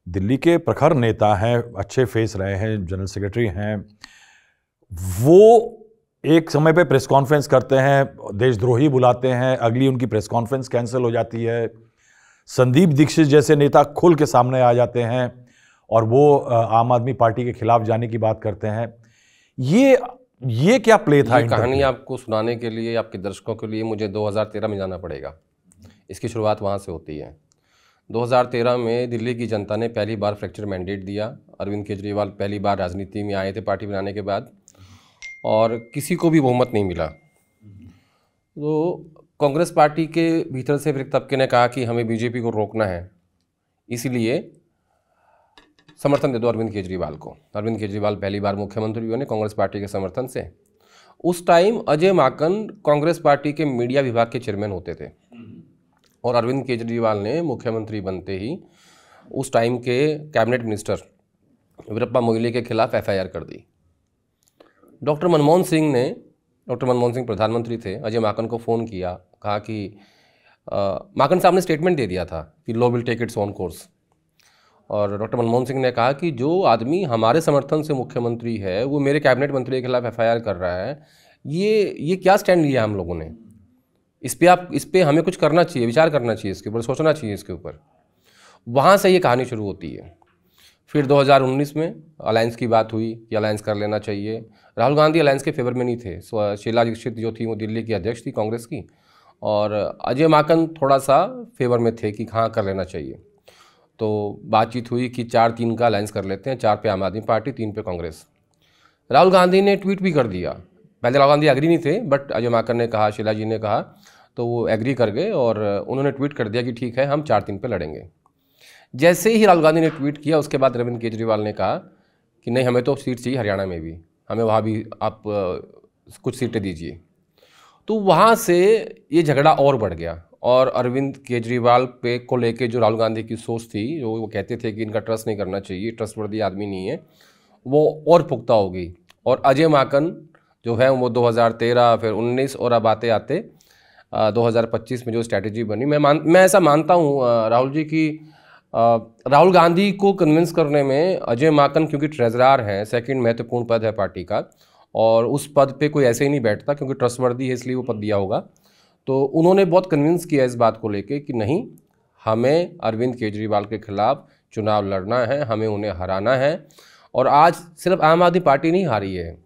दिल्ली के प्रखर नेता हैं, अच्छे फेस रहे हैं, जनरल सेक्रेटरी हैं, वो एक समय पे प्रेस कॉन्फ्रेंस करते हैं, देशद्रोही बुलाते हैं, अगली उनकी प्रेस कॉन्फ्रेंस कैंसिल हो जाती है। संदीप दीक्षित जैसे नेता खुल के सामने आ जाते हैं और वो आम आदमी पार्टी के खिलाफ जाने की बात करते हैं। ये क्या प्ले था? ये कहानी आपको सुनाने के लिए, आपके दर्शकों के लिए मुझे 2013 में जाना पड़ेगा। इसकी शुरुआत वहाँ से होती है। 2013 में दिल्ली की जनता ने पहली बार फ्रैक्चर मैंडेट दिया। अरविंद केजरीवाल पहली बार राजनीति में आए थे पार्टी बनाने के बाद, और किसी को भी बहुमत नहीं मिला। तो कांग्रेस पार्टी के भीतर से फिर एक तबके ने कहा कि हमें बीजेपी को रोकना है, इसीलिए समर्थन दे दो अरविंद केजरीवाल को। अरविंद केजरीवाल पहली बार मुख्यमंत्री बने कांग्रेस पार्टी के समर्थन से। उस टाइम अजय माकन कांग्रेस पार्टी के मीडिया विभाग के चेयरमैन होते थे, और अरविंद केजरीवाल ने मुख्यमंत्री बनते ही उस टाइम के कैबिनेट मिनिस्टर वीरप्पा मोइली के खिलाफ FIR कर दी। डॉक्टर मनमोहन सिंह प्रधानमंत्री थे, अजय माकन को फ़ोन किया, कहा कि माकन साहब ने स्टेटमेंट दे दिया था कि law will take its own course, और डॉक्टर मनमोहन सिंह ने कहा कि जो आदमी हमारे समर्थन से मुख्यमंत्री है वो मेरे कैबिनेट मंत्री के खिलाफ FIR कर रहा है, ये क्या स्टैंड लिया हम लोगों ने? इस पे हमें कुछ करना चाहिए, विचार करना चाहिए, इसके ऊपर सोचना चाहिए इसके ऊपर। वहाँ से ये कहानी शुरू होती है। फिर 2019 में अलायंस की बात हुई कि अलायंस कर लेना चाहिए। राहुल गांधी अलायंस के फेवर में नहीं थे। शीला दीक्षित जो थी वो दिल्ली की अध्यक्ष थी कांग्रेस की, और अजय माकन थोड़ा सा फेवर में थे कि हाँ कर लेना चाहिए। तो बातचीत हुई कि 4-3 का अलायंस कर लेते हैं, 4 पे आम आदमी पार्टी, 3 पे कांग्रेस। राहुल गांधी ने ट्वीट भी कर दिया। पहले राहुल गांधी एग्री नहीं थे, बट अजय माकन ने कहा, शीला जी ने कहा, तो वो एग्री कर गए और उन्होंने ट्वीट कर दिया कि ठीक है हम 4-3 पे लड़ेंगे। जैसे ही राहुल गांधी ने ट्वीट किया उसके बाद अरविंद केजरीवाल ने कहा कि नहीं, हमें तो सीट चाहिए हरियाणा में भी, हमें वहाँ भी आप कुछ सीटें दीजिए। तो वहाँ से ये झगड़ा और बढ़ गया, और अरविंद केजरीवाल पे को लेके जो राहुल गांधी की सोच थी, जो वो कहते थे कि इनका ट्रस्ट नहीं करना चाहिए, ट्रस्टवर्दी आदमी नहीं है, वो और पुख्ता हो गई। और अजय माकन जो है वो 2013 फिर 19 और अब आते आते 2025 में जो स्ट्रैटेजी बनी, मैं ऐसा मानता हूँ राहुल जी की राहुल गांधी को कन्विंस करने में अजय माकन, क्योंकि ट्रेजरार हैं, सेकंड महत्वपूर्ण पद है पार्टी का, और उस पद पे कोई ऐसे ही नहीं बैठता क्योंकि ट्रस्टवर्दी है इसलिए वो पद दिया होगा। तो उन्होंने बहुत कन्विंस किया इस बात को लेके कि नहीं, हमें अरविंद केजरीवाल के खिलाफ चुनाव लड़ना है, हमें उन्हें हराना है। और आज सिर्फ आम आदमी पार्टी नहीं हारी है,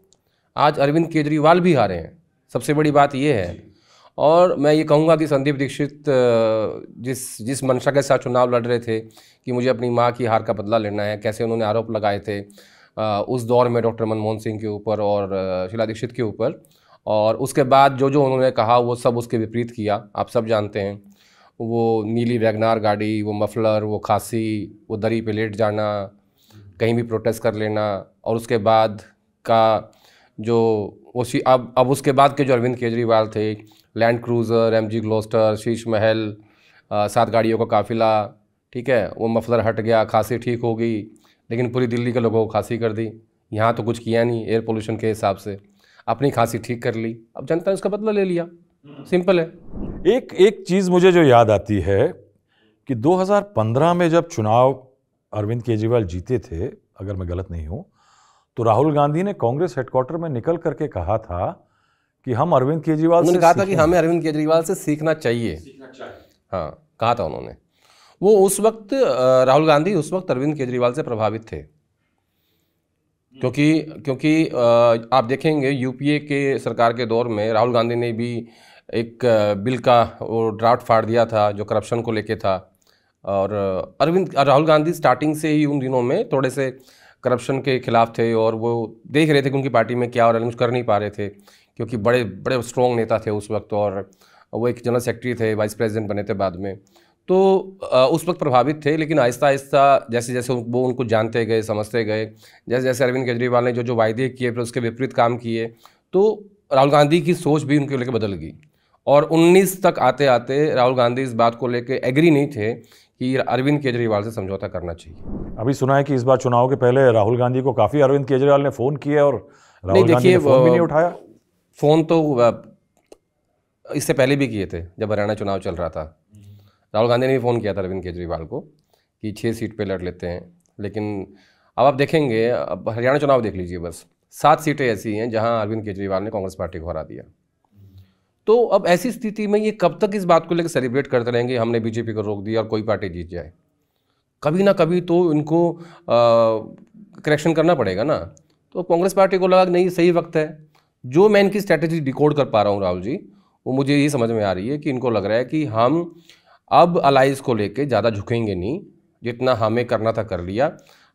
आज अरविंद केजरीवाल भी हारे हैं, सबसे बड़ी बात ये है। और मैं ये कहूँगा कि संदीप दीक्षित जिस मंशा के साथ चुनाव लड़ रहे थे कि मुझे अपनी माँ की हार का बदला लेना है, कैसे उन्होंने आरोप लगाए थे उस दौर में डॉक्टर मनमोहन सिंह के ऊपर और शीला दीक्षित के ऊपर, और उसके बाद जो जो उन्होंने कहा वो सब उसके विपरीत किया। आप सब जानते हैं, वो नीली वैगनार गाड़ी, वो मफलर, वो खांसी, वो दरी पे लेट जाना, कहीं भी प्रोटेस्ट कर लेना, और उसके बाद का जो वो अब उसके बाद के जो अरविंद केजरीवाल थे, land cruiser, MG Gloster, Sheesh Mahal, 7 गाड़ियों का काफिला, ठीक है, वो मफलर हट गया, खांसी ठीक हो गई, लेकिन पूरी दिल्ली के लोगों को खांसी कर दी। यहाँ तो कुछ किया नहीं, एयर पोल्यूशन के हिसाब से अपनी खांसी ठीक कर ली, अब जनता ने उसका बदला ले लिया, सिंपल है। एक चीज़ मुझे जो याद आती है कि 2015 में जब चुनाव अरविंद केजरीवाल जीते थे, अगर मैं गलत नहीं हूँ, तो राहुल गांधी ने कांग्रेस हेडक्वार्टर में निकल करके कहा था कि हम अरविंद केजरीवाल से कहा था कि हमें अरविंद केजरीवाल से सीखना चाहिए। हाँ, कहा था उन्होंने। वो उस वक्त राहुल गांधी उस वक्त अरविंद केजरीवाल से प्रभावित थे, क्योंकि आप देखेंगे UPA के सरकार के दौर में राहुल गांधी ने भी एक बिल का वो ड्राफ्ट फाड़ दिया था जो करप्शन को लेके था, और राहुल गांधी स्टार्टिंग से ही उन दिनों में थोड़े से करप्शन के खिलाफ थे, और वो देख रहे थे कि उनकी पार्टी में क्या हो रहा है, कुछ कर नहीं पा रहे थे क्योंकि बड़े बड़े स्ट्रॉन्ग नेता थे उस वक्त, और वो एक जनरल सेक्रेटरी थे, वाइस प्रेसिडेंट बने थे बाद में। तो उस वक्त प्रभावित थे, लेकिन आहिस्ता आहिस्ता जैसे जैसे वो उनको जानते गए, समझते गए, जैसे जैसे अरविंद केजरीवाल ने जो जो वायदे किए फिर उसके विपरीत काम किए, तो राहुल गांधी की सोच भी उनके लेकर बदल गई। और 19 तक आते आते राहुल गांधी इस बात को लेकर एग्री नहीं थे कि अरविंद केजरीवाल से समझौता करना चाहिए। अभी सुना है कि इस बार चुनाव के पहले राहुल गांधी को काफ़ी अरविंद केजरीवाल ने फ़ोन किया और नहीं, राहुल गांधी देखिए, ने फ़ोन भी नहीं उठाया। फ़ोन तो इससे पहले भी किए थे जब हरियाणा चुनाव चल रहा था। राहुल गांधी ने भी फ़ोन किया था अरविंद केजरीवाल को कि 6 सीट पे लड़ लेते हैं, लेकिन अब आप देखेंगे, अब हरियाणा चुनाव देख लीजिए, बस 7 सीटें ऐसी हैं जहां अरविंद केजरीवाल ने कांग्रेस पार्टी को हरा दिया। तो अब ऐसी स्थिति में ये कब तक इस बात को लेकर सेलिब्रेट करते रहेंगे हमने बीजेपी को रोक दिया और कोई पार्टी जीत जाए? कभी ना कभी तो इनको करेक्शन करना पड़ेगा ना। तो कांग्रेस पार्टी को लगा कि नहीं, सही वक्त है। जो मैं इनकी स्ट्रैटेजी डिकोड कर पा रहा हूँ राहुल जी, वो मुझे ये समझ में आ रही है कि इनको लग रहा है कि हम अब अलाइज को लेके ज़्यादा झुकेंगे नहीं, जितना हमें करना था कर लिया।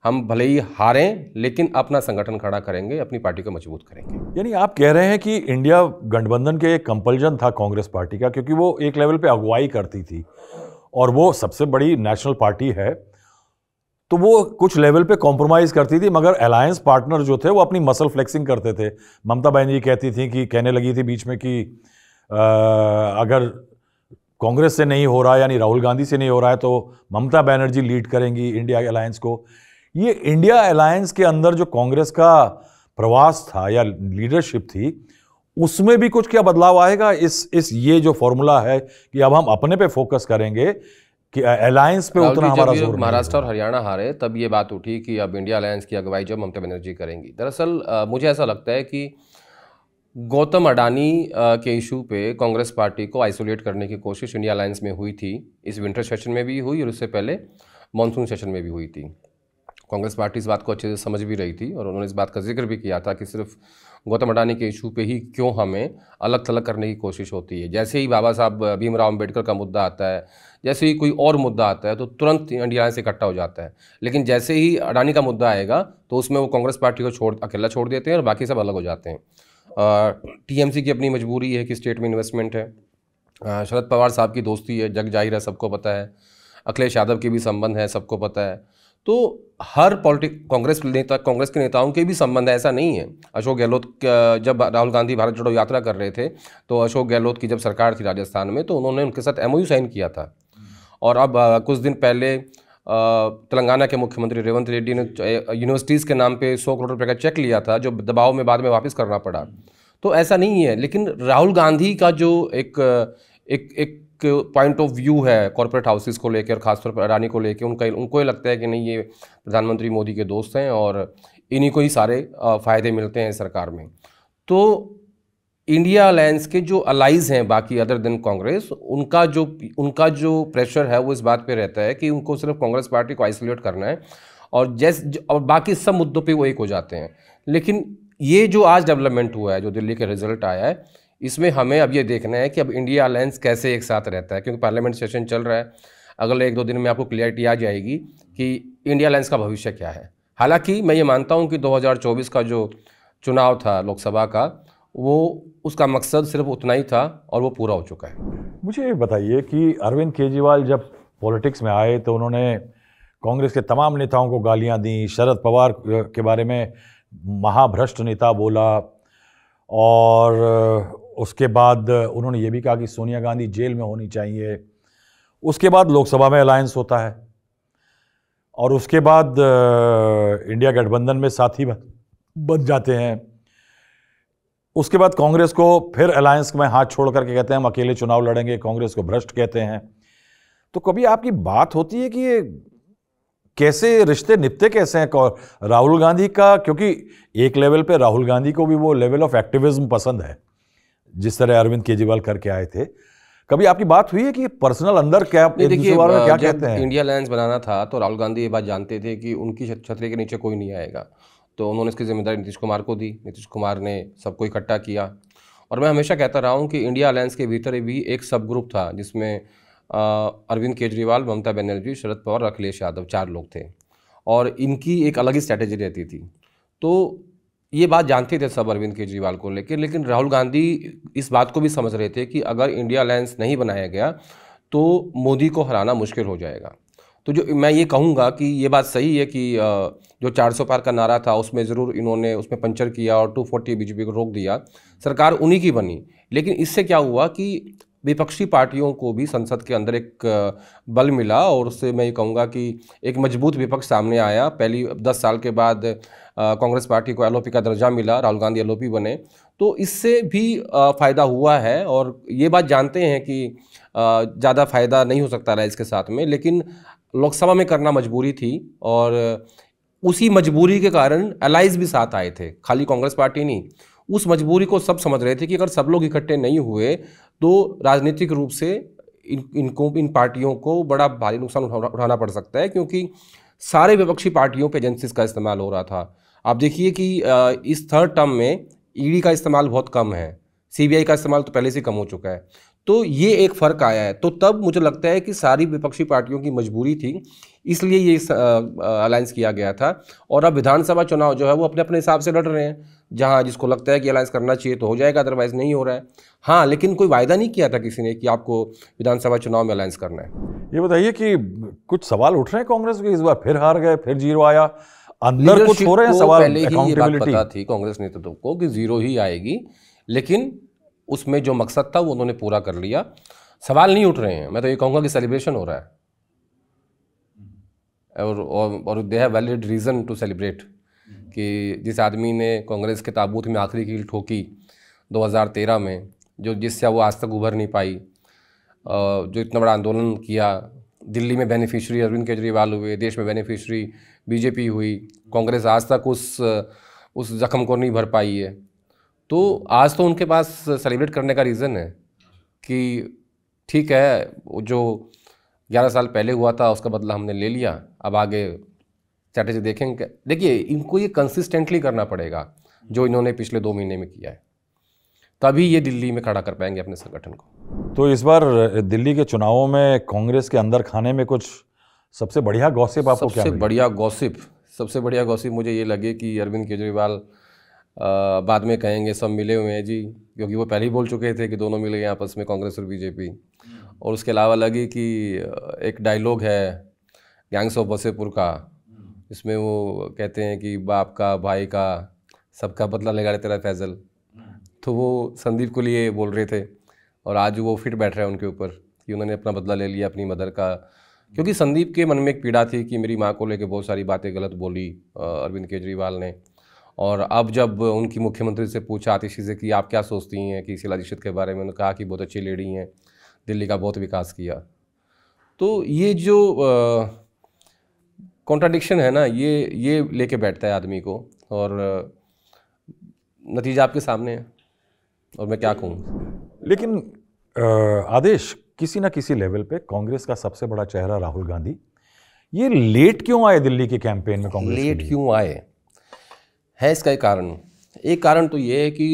हम भले ही हारें लेकिन अपना संगठन खड़ा करेंगे, अपनी पार्टी को मजबूत करेंगे। यानी आप कह रहे हैं कि इंडिया गठबंधन के एक कंपल्जन था कांग्रेस पार्टी का, क्योंकि वो एक लेवल पे अगुवाई करती थी और वो सबसे बड़ी नेशनल पार्टी है, तो वो कुछ लेवल पे कॉम्प्रोमाइज़ करती थी, मगर अलायंस पार्टनर जो थे वो अपनी मसल फ्लेक्सिंग करते थे। ममता बनर्जी कहती थी कि, कहने लगी थी बीच में कि अगर कांग्रेस से नहीं हो रहा, यानी राहुल गांधी से नहीं हो रहा है, तो ममता बनर्जी लीड करेंगी इंडिया अलायंस को। ये इंडिया अलायंस के अंदर जो कांग्रेस का प्रवास था या लीडरशिप थी, उसमें भी कुछ क्या बदलाव आएगा? इस ये जो फॉर्मूला है कि अब हम अपने पे फोकस करेंगे कि अलायंस पे उतना हमारा जोर नहीं महाराष्ट्र और होगा। हरियाणा हारे तब ये बात उठी कि अब इंडिया अलायंस की अगुवाई जब ममता बनर्जी करेंगी। दरअसल मुझे ऐसा लगता है कि गौतम अडानी के इशू पे कांग्रेस पार्टी को आइसोलेट करने की कोशिश इंडिया अलायंस में हुई थी। इस विंटर सेशन में भी हुई और उससे पहले मानसून सेशन में भी हुई थी। कांग्रेस पार्टी इस बात को अच्छे से समझ भी रही थी और उन्होंने इस बात का जिक्र भी किया था कि सिर्फ गौतम अडानी के इशू पे ही क्यों हमें अलग थलग करने की कोशिश होती है। जैसे ही बाबा साहब भीमराव अम्बेडकर का मुद्दा आता है, जैसे ही कोई और मुद्दा आता है, तो तुरंत इंडिया से इकट्ठा हो जाता है। लेकिन जैसे ही अडानी का मुद्दा आएगा तो उसमें वो कांग्रेस पार्टी को अकेला छोड़ देते हैं और बाकी सब अलग हो जाते हैं। टीएमसी की अपनी मजबूरी है कि स्टेट में इन्वेस्टमेंट है। शरद पवार साहब की दोस्ती है, जग जाहिर है, सबको पता है। अखिलेश यादव के भी संबंध है, सबको पता है। तो हर कांग्रेस के नेताओं के भी संबंध है, ऐसा नहीं है। अशोक गहलोत जब राहुल गांधी भारत जोड़ो यात्रा कर रहे थे तो अशोक गहलोत की जब सरकार थी राजस्थान में, तो उन्होंने उनके साथ एमओयू साइन किया था। और अब कुछ दिन पहले तेलंगाना के मुख्यमंत्री रेवंत रेड्डी ने यूनिवर्सिटीज़ के नाम पे 100 करोड़ रुपए का चेक लिया था, जो दबाव में बाद में वापस करना पड़ा। तो ऐसा नहीं है। लेकिन राहुल गांधी का जो एक पॉइंट ऑफ व्यू है कॉर्पोरेट हाउसेस को लेकर, खासतौर पर अडानी को लेकर, उनको ये लगता है कि नहीं, ये प्रधानमंत्री मोदी के दोस्त हैं और इन्हीं को ही सारे फ़ायदे मिलते हैं सरकार में। तो इंडिया अलायंस के जो अलाइज हैं बाकी अदर देन कांग्रेस, उनका जो प्रेशर है वो इस बात पे रहता है कि उनको सिर्फ कांग्रेस पार्टी को आइसोलेट करना है और बाकी सब मुद्दों पे वो एक हो जाते हैं। लेकिन ये जो आज डेवलपमेंट हुआ है, जो दिल्ली के रिजल्ट आया है, इसमें हमें अब ये देखना है कि अब इंडिया अलायंस कैसे एक साथ रहता है, क्योंकि पार्लियामेंट सेशन चल रहा है। अगले 1-2 दिन में आपको क्लियरिटी आ जाएगी कि इंडिया अलायंस का भविष्य क्या है। हालांकि मैं ये मानता हूं कि 2024 का जो चुनाव था लोकसभा का, वो उसका मकसद सिर्फ उतना ही था और वो पूरा हो चुका है। मुझे ये बताइए कि अरविंद केजरीवाल जब पॉलिटिक्स में आए तो उन्होंने कांग्रेस के तमाम नेताओं को गालियां दी, शरद पवार के बारे में महाभ्रष्ट नेता बोला, और उसके बाद उन्होंने ये भी कहा कि सोनिया गांधी जेल में होनी चाहिए। उसके बाद लोकसभा में अलायंस होता है और उसके बाद इंडिया गठबंधन में साथी बन जाते हैं। उसके बाद कांग्रेस को फिर अलायंस में हाथ छोड़ करके कहते हैं हम अकेले चुनाव लड़ेंगे, कांग्रेस को भ्रष्ट कहते हैं। तो कभी आपकी बात होती है कि ये कैसे रिश्ते निपटे कैसे हैं राहुल गांधी का? क्योंकि एक लेवल पे राहुल गांधी को भी वो लेवल ऑफ एक्टिविज्म पसंद है जिस तरह अरविंद केजरीवाल करके आए थे। कभी आपकी बात हुई है कि पर्सनल अंदर क्या एक दूसरे के बारे में क्या कहते हैं? इंडिया अलायंस बनाना था तो राहुल गांधी ये बात जानते थे कि उनकी छतरी के नीचे कोई नहीं आएगा, तो उन्होंने इसकी जिम्मेदारी नीतीश कुमार को दी। नीतीश कुमार ने सबको इकट्ठा किया और मैं हमेशा कहता रहा हूँ कि इंडिया अलायंस के भीतर भी एक सब ग्रुप था जिसमें अरविंद केजरीवाल, ममता बनर्जी, शरद पवार और अखिलेश यादव 4 लोग थे और इनकी एक अलग ही स्ट्रैटेजी रहती थी। तो ये बात जानते थे सब अरविंद केजरीवाल को लेकिन राहुल गांधी इस बात को भी समझ रहे थे कि अगर इंडिया अलायंस नहीं बनाया गया तो मोदी को हराना मुश्किल हो जाएगा। तो जो मैं ये कहूँगा कि ये बात सही है कि जो 400 पार का नारा था उसमें ज़रूर इन्होंने उसमें पंचर किया और 240 बीजेपी को रोक दिया, सरकार उन्हीं की बनी। लेकिन इससे क्या हुआ कि विपक्षी पार्टियों को भी संसद के अंदर एक बल मिला और उससे मैं ये कहूँगा कि एक मजबूत विपक्ष सामने आया। पहली 10 साल के बाद कांग्रेस पार्टी को एलओपी का दर्जा मिला, राहुल गांधी एलओपी बने, तो इससे भी फ़ायदा हुआ है। और ये बात जानते हैं कि ज़्यादा फ़ायदा नहीं हो सकता रहा इसके साथ में, लेकिन लोकसभा में करना मजबूरी थी और उसी मजबूरी के कारण एलाइज भी साथ आए थे, खाली कांग्रेस पार्टी नहीं। उस मजबूरी को सब समझ रहे थे कि अगर सब लोग इकट्ठे नहीं हुए तो राजनीतिक रूप से इन पार्टियों को बड़ा भारी नुकसान उठाना पड़ सकता है, क्योंकि सारे विपक्षी पार्टियों के एजेंसीज का इस्तेमाल हो रहा था। आप देखिए कि इस थर्ड टर्म में ईडी का इस्तेमाल बहुत कम है, सीबीआई का इस्तेमाल तो पहले से कम हो चुका है। तो ये एक फ़र्क आया है। तो तब मुझे लगता है कि सारी विपक्षी पार्टियों की मजबूरी थी, इसलिए ये अलायंस किया गया था। और अब विधानसभा चुनाव जो है वो अपने अपने हिसाब से लड़ रहे हैं, जहां जिसको लगता है कि अलायंस करना चाहिए तो हो जाएगा, अदरवाइज़ नहीं हो रहा है। हाँ, लेकिन कोई वायदा नहीं किया था किसी ने कि आपको विधानसभा चुनाव में अलायंस करना है। ये बताइए कि कुछ सवाल उठ रहे हैं कांग्रेस के, इस बार फिर हार गए, फिर जीरो आया, अंदर कुछ हो रहे हैं सवाल? पहले ही ये बात पता थी कांग्रेस नेतृत्व को कि जीरो ही आएगी, लेकिन उसमें जो मकसद था वो उन्होंने पूरा कर लिया। सवाल नहीं उठ रहे हैं, मैं तो ये कहूँगा कि सेलिब्रेशन हो रहा है और they have valid reason to celebrate कि जिस आदमी ने कांग्रेस के ताबूत में आखिरी कील ठोकी 2013 में, जिससे वो आज तक उभर नहीं पाई, जो इतना बड़ा आंदोलन किया, दिल्ली में बेनिफिशियरी अरविंद केजरीवाल हुए, देश में बेनिफिशियरी बीजेपी हुई, कांग्रेस आज तक उस जख्म को नहीं भर पाई है। तो आज तो उनके पास सेलिब्रेट करने का रीज़न है कि ठीक है, जो 11 साल पहले हुआ था उसका बदला हमने ले लिया, अब आगे स्ट्रैटेजी देखेंगे। देखिए, इनको ये कंसिस्टेंटली करना पड़ेगा जो इन्होंने पिछले 2 महीने में किया है, तभी ये दिल्ली में खड़ा कर पाएंगे अपने संगठन को। तो इस बार दिल्ली के चुनावों में कांग्रेस के अंदर खाने में कुछ सबसे बढ़िया गॉसिप आपको क्या मिली? सबसे बढ़िया गॉसिप मुझे ये लगे कि अरविंद केजरीवाल बाद में कहेंगे सब मिले हुए हैं जी, क्योंकि वो पहले ही बोल चुके थे कि दोनों मिल गए आपस में, कांग्रेस और बीजेपी। और उसके अलावा लगे कि एक डायलॉग है गैंग्स ऑफ वसेपुर का, इसमें वो कहते हैं कि बाप का, भाई का, सबका बदला लेगा रे तेरा फैजल। तो वो संदीप को लिए बोल रहे थे और आज वो फिट बैठ रहा है उनके ऊपर कि उन्होंने अपना बदला ले लिया अपनी मदर का, क्योंकि संदीप के मन में एक पीड़ा थी कि मेरी माँ को लेकर बहुत सारी बातें गलत बोली अरविंद केजरीवाल ने। और अब जब उनकी मुख्यमंत्री से पूछा आतिशी से कि आप क्या सोचती हैं कि शीला दीक्षित के बारे में, उन्होंने कहा कि बहुत अच्छी लेडी हैं, दिल्ली का बहुत विकास किया। तो ये जो कॉन्ट्राडिक्शन है ना, ये लेके बैठता है आदमी को, और नतीजा आपके सामने है, और मैं क्या कहूँ। लेकिन आदेश, किसी ना किसी लेवल पे कांग्रेस का सबसे बड़ा चेहरा राहुल गांधी, ये लेट क्यों आए दिल्ली के कैंपेन में? कांग्रेस लेट क्यों आए है इसका एक कारण तो ये है कि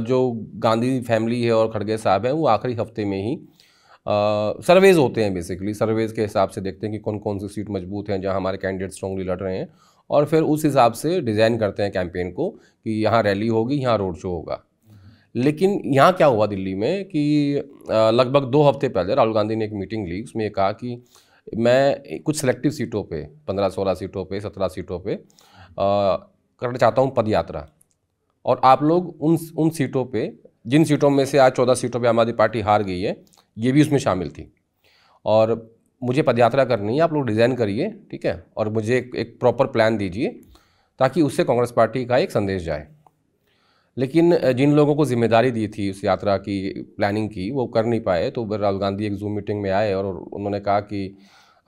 जो गांधी फैमिली है और खड़गे साहब हैं वो आखिरी हफ्ते में ही सर्वेज होते हैं, बेसिकली सर्वेज के हिसाब से देखते हैं कि कौन कौन सी सीट मजबूत हैं जहां हमारे कैंडिडेट स्ट्रांगली लड़ रहे हैं, और फिर उस हिसाब से डिज़ाइन करते हैं कैंपेन को कि यहाँ रैली होगी, यहाँ रोड शो होगा। लेकिन यहाँ क्या हुआ दिल्ली में कि लगभग 2 हफ्ते पहले राहुल गांधी ने एक मीटिंग ली, उसमें ये कहा कि मैं कुछ सिलेक्टिव सीटों पे, 15-16 सीटों पे, 17 सीटों पे करना चाहता हूँ पद यात्रा, और आप लोग उन सीटों पे, जिन सीटों में से आज 14 सीटों पे आम आदमी पार्टी हार गई है, ये भी उसमें शामिल थी, और मुझे पदयात्रा करनी है, आप लोग डिज़ाइन करिए, ठीक है, और मुझे एक प्रॉपर प्लान दीजिए ताकि उससे कांग्रेस पार्टी का एक संदेश जाए। लेकिन जिन लोगों को जिम्मेदारी दी थी उस यात्रा की प्लानिंग की, वो कर नहीं पाए। तो राहुल गांधी एक जूम मीटिंग में आए और उन्होंने कहा कि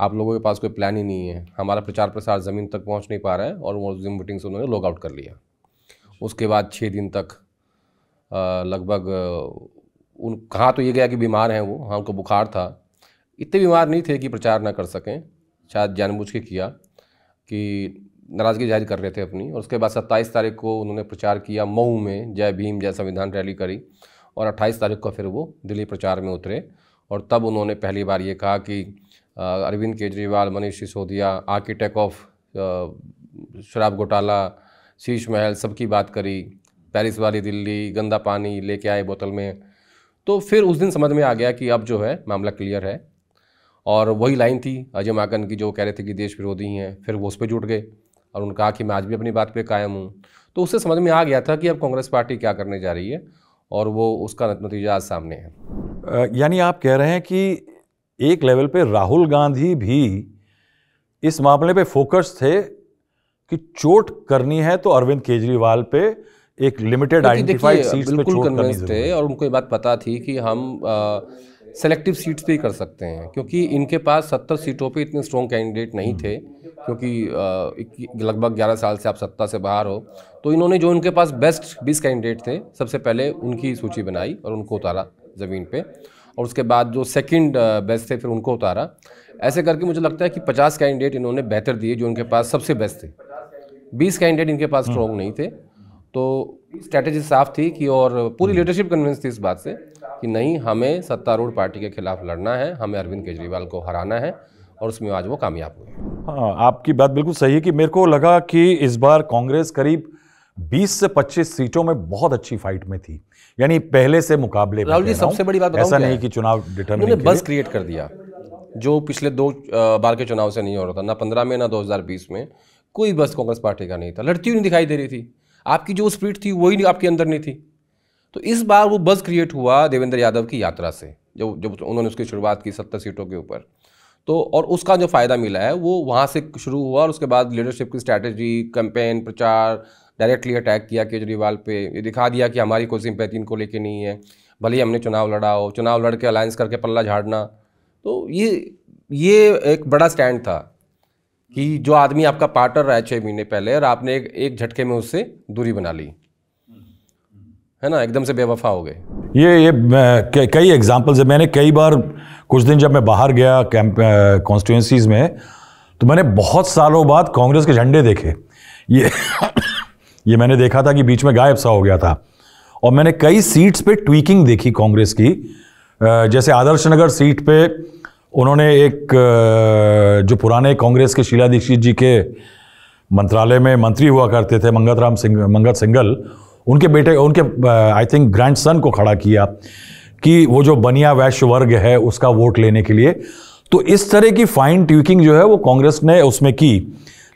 आप लोगों के पास कोई प्लान ही नहीं है, हमारा प्रचार प्रसार ज़मीन तक पहुंच नहीं पा रहा है, और वो जूम मीटिंग से उन्होंने लॉग आउट कर लिया। उसके बाद 6 दिन तक लगभग कहा तो ये गया कि बीमार हैं वो, हाँ उनको बुखार था, इतने बीमार नहीं थे कि प्रचार ना कर सकें, शायद जानबूझ के किया कि नाराज़गी जाहिर कर रहे थे अपनी। और उसके बाद 27 तारीख को उन्होंने प्रचार किया मऊ में, जय भीम जय संविधान रैली करी, और 28 तारीख को फिर वो दिल्ली प्रचार में उतरे, और तब उन्होंने पहली बार ये कहा कि अरविंद केजरीवाल, मनीष सिसोदिया, आर्किटेक्ट ऑफ शराब घोटाला, शीश महल, सबकी बात करी, पेरिस वाली दिल्ली, गंदा पानी लेके आए बोतल में। तो फिर उस दिन समझ में आ गया कि अब जो है मामला क्लियर है। और वही लाइन थी अजय माकन की जो कह रहे थे कि देश विरोधी हैं, फिर वो उस पर जुट गए और उन्होंने कहा कि मैं आज भी अपनी बात पे कायम हूँ। तो उससे समझ में आ गया था कि अब कांग्रेस पार्टी क्या करने जा रही है और वो उसका नतीजा आज सामने है। यानी आप कह रहे हैं कि एक लेवल पे राहुल गांधी भी इस मामले पे फोकस थे कि चोट करनी है तो अरविंद केजरीवाल पे एक लिमिटेड आइडेंटिफाइड सीट्स पे चोट करनी जरूरी है। और उनको ये बात पता थी कि हम सेलेक्टिव सीट्स पे ही कर सकते हैं, क्योंकि इनके पास 70 सीटों पे इतने स्ट्रॉन्ग कैंडिडेट नहीं थे, क्योंकि लगभग 11 साल से आप सत्ता से बाहर हो। तो इन्होंने जो इनके पास बेस्ट 20 कैंडिडेट थे, सबसे पहले उनकी सूची बनाई और उनको उतारा ज़मीन पे, और उसके बाद जो सेकंड बेस्ट थे फिर उनको उतारा। ऐसे करके मुझे लगता है कि 50 कैंडिडेट इन्होंने बेहतर दिए जो इनके पास सबसे बेस्ट थे। 20 कैंडिडेट इनके पास स्ट्रॉन्ग नहीं थे। तो स्ट्रैटेजी साफ थी कि, और पूरी लीडरशिप कन्विंस थी इस बात से कि नहीं, हमें सत्तारूढ़ पार्टी के खिलाफ लड़ना है, हमें अरविंद केजरीवाल को हराना है, और उसमें आज वो कामयाब हुए। हाँ, आपकी बात बिल्कुल सही है कि मेरे को लगा कि इस बार कांग्रेस करीब 20 से 25 सीटों में बहुत अच्छी फाइट में थी, यानी पहले से मुकाबले में। राहुल जी, सबसे बड़ी बात ऐसा नहीं कि चुनाव डिटरमिन बस क्रिएट कर दिया जो पिछले 2 बार के चुनाव से नहीं हो रहा था, ना 15 में ना 2020 में। कोई बस कांग्रेस पार्टी का नहीं था, लड़ती हुई नहीं दिखाई दे रही थी। आपकी जो स्पिरिट थी वही आपके अंदर नहीं थी। तो इस बार वो बस क्रिएट हुआ देवेंद्र यादव की यात्रा से, जब उन्होंने उसकी शुरुआत की 70 सीटों के ऊपर। तो और उसका जो फ़ायदा मिला है वो वहाँ से शुरू हुआ, और उसके बाद लीडरशिप की स्ट्रैटेजी, कैंपेन, प्रचार, डायरेक्टली अटैक किया केजरीवाल पे। ये दिखा दिया कि हमारी कोई सिंपैथी इनको लेके नहीं है, भले ही हमने चुनाव लड़ा हो, चुनाव लड़ के अलायंस करके पल्ला झाड़ना। तो ये एक बड़ा स्टैंड था कि जो आदमी आपका पार्टनर रहा है 6 महीने पहले, और आपने एक झटके में उससे दूरी बना ली, है ना, एकदम से बेवफा हो गए। ये कई एग्जाम्पल्स है। मैंने कई बार कुछ दिन जब मैं बाहर गया कॉन्स्टिट्यूंसीज में, तो मैंने बहुत सालों बाद कांग्रेस के झंडे देखे। ये मैंने देखा था कि बीच में गायब सा हो गया था। और मैंने कई सीट्स पे ट्वीकिंग देखी कांग्रेस की, जैसे आदर्श नगर सीट पे उन्होंने एक जो पुराने कांग्रेस के शीला दीक्षित जी के मंत्रालय में मंत्री हुआ करते थे, मंगत सिंघल, उनके बेटे, उनके आई थिंक ग्रैंडसन को खड़ा किया कि वो जो बनिया वैश्य वर्ग है उसका वोट लेने के लिए। तो इस तरह की फाइन ट्यूकिंग जो है वो कांग्रेस ने उसमें की।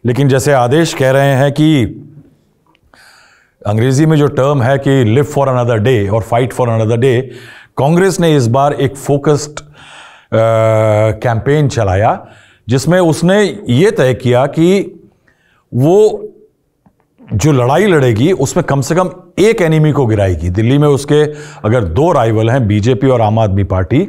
लेकिन जैसे आदेश कह रहे हैं कि अंग्रेजी में जो टर्म है कि लिव फॉर अनदर डे और fight for another day, Congress ने इस बार एक फोकस्ड कैंपेन चलाया जिसमें उसने ये तय किया कि वो जो लड़ाई लड़ेगी उसमें कम से कम एक एनिमी को गिराएगी। दिल्ली में उसके अगर 2 राइवल हैं, बीजेपी और आम आदमी पार्टी,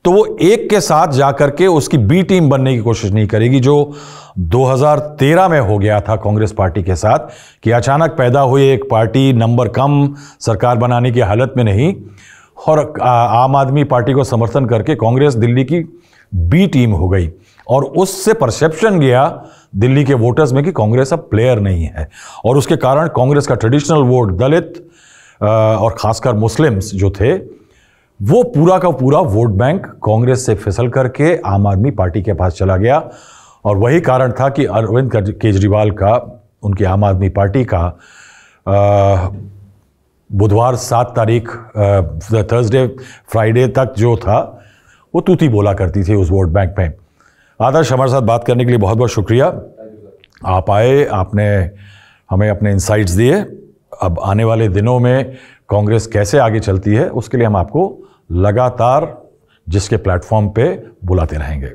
तो वो एक के साथ जाकर के उसकी बी टीम बनने की कोशिश नहीं करेगी, जो 2013 में हो गया था कांग्रेस पार्टी के साथ, कि अचानक पैदा हुई एक पार्टी नंबर कम, सरकार बनाने की हालत में नहीं, और आम आदमी पार्टी को समर्थन करके कांग्रेस दिल्ली की बी टीम हो गई। और उससे परसेप्शन गया दिल्ली के वोटर्स में कि कांग्रेस अब प्लेयर नहीं है, और उसके कारण कांग्रेस का ट्रेडिशनल वोट, दलित और खासकर मुस्लिम्स जो थे, वो पूरा का पूरा वोट बैंक कांग्रेस से फिसल करके आम आदमी पार्टी के पास चला गया। और वही कारण था कि अरविंद केजरीवाल का, उनकी आम आदमी पार्टी का बुधवार 7 तारीख थर्सडे फ्राइडे तक जो था वो तूती बोला करती थी उस वोट बैंक में। आदर्श, हमारे साथ बात करने के लिए बहुत बहुत शुक्रिया। आप आए, आपने हमें अपने इंसाइट्स दिए। अब आने वाले दिनों में कांग्रेस कैसे आगे चलती है उसके लिए हम आपको लगातार जिसके प्लेटफॉर्म पे बुलाते रहेंगे।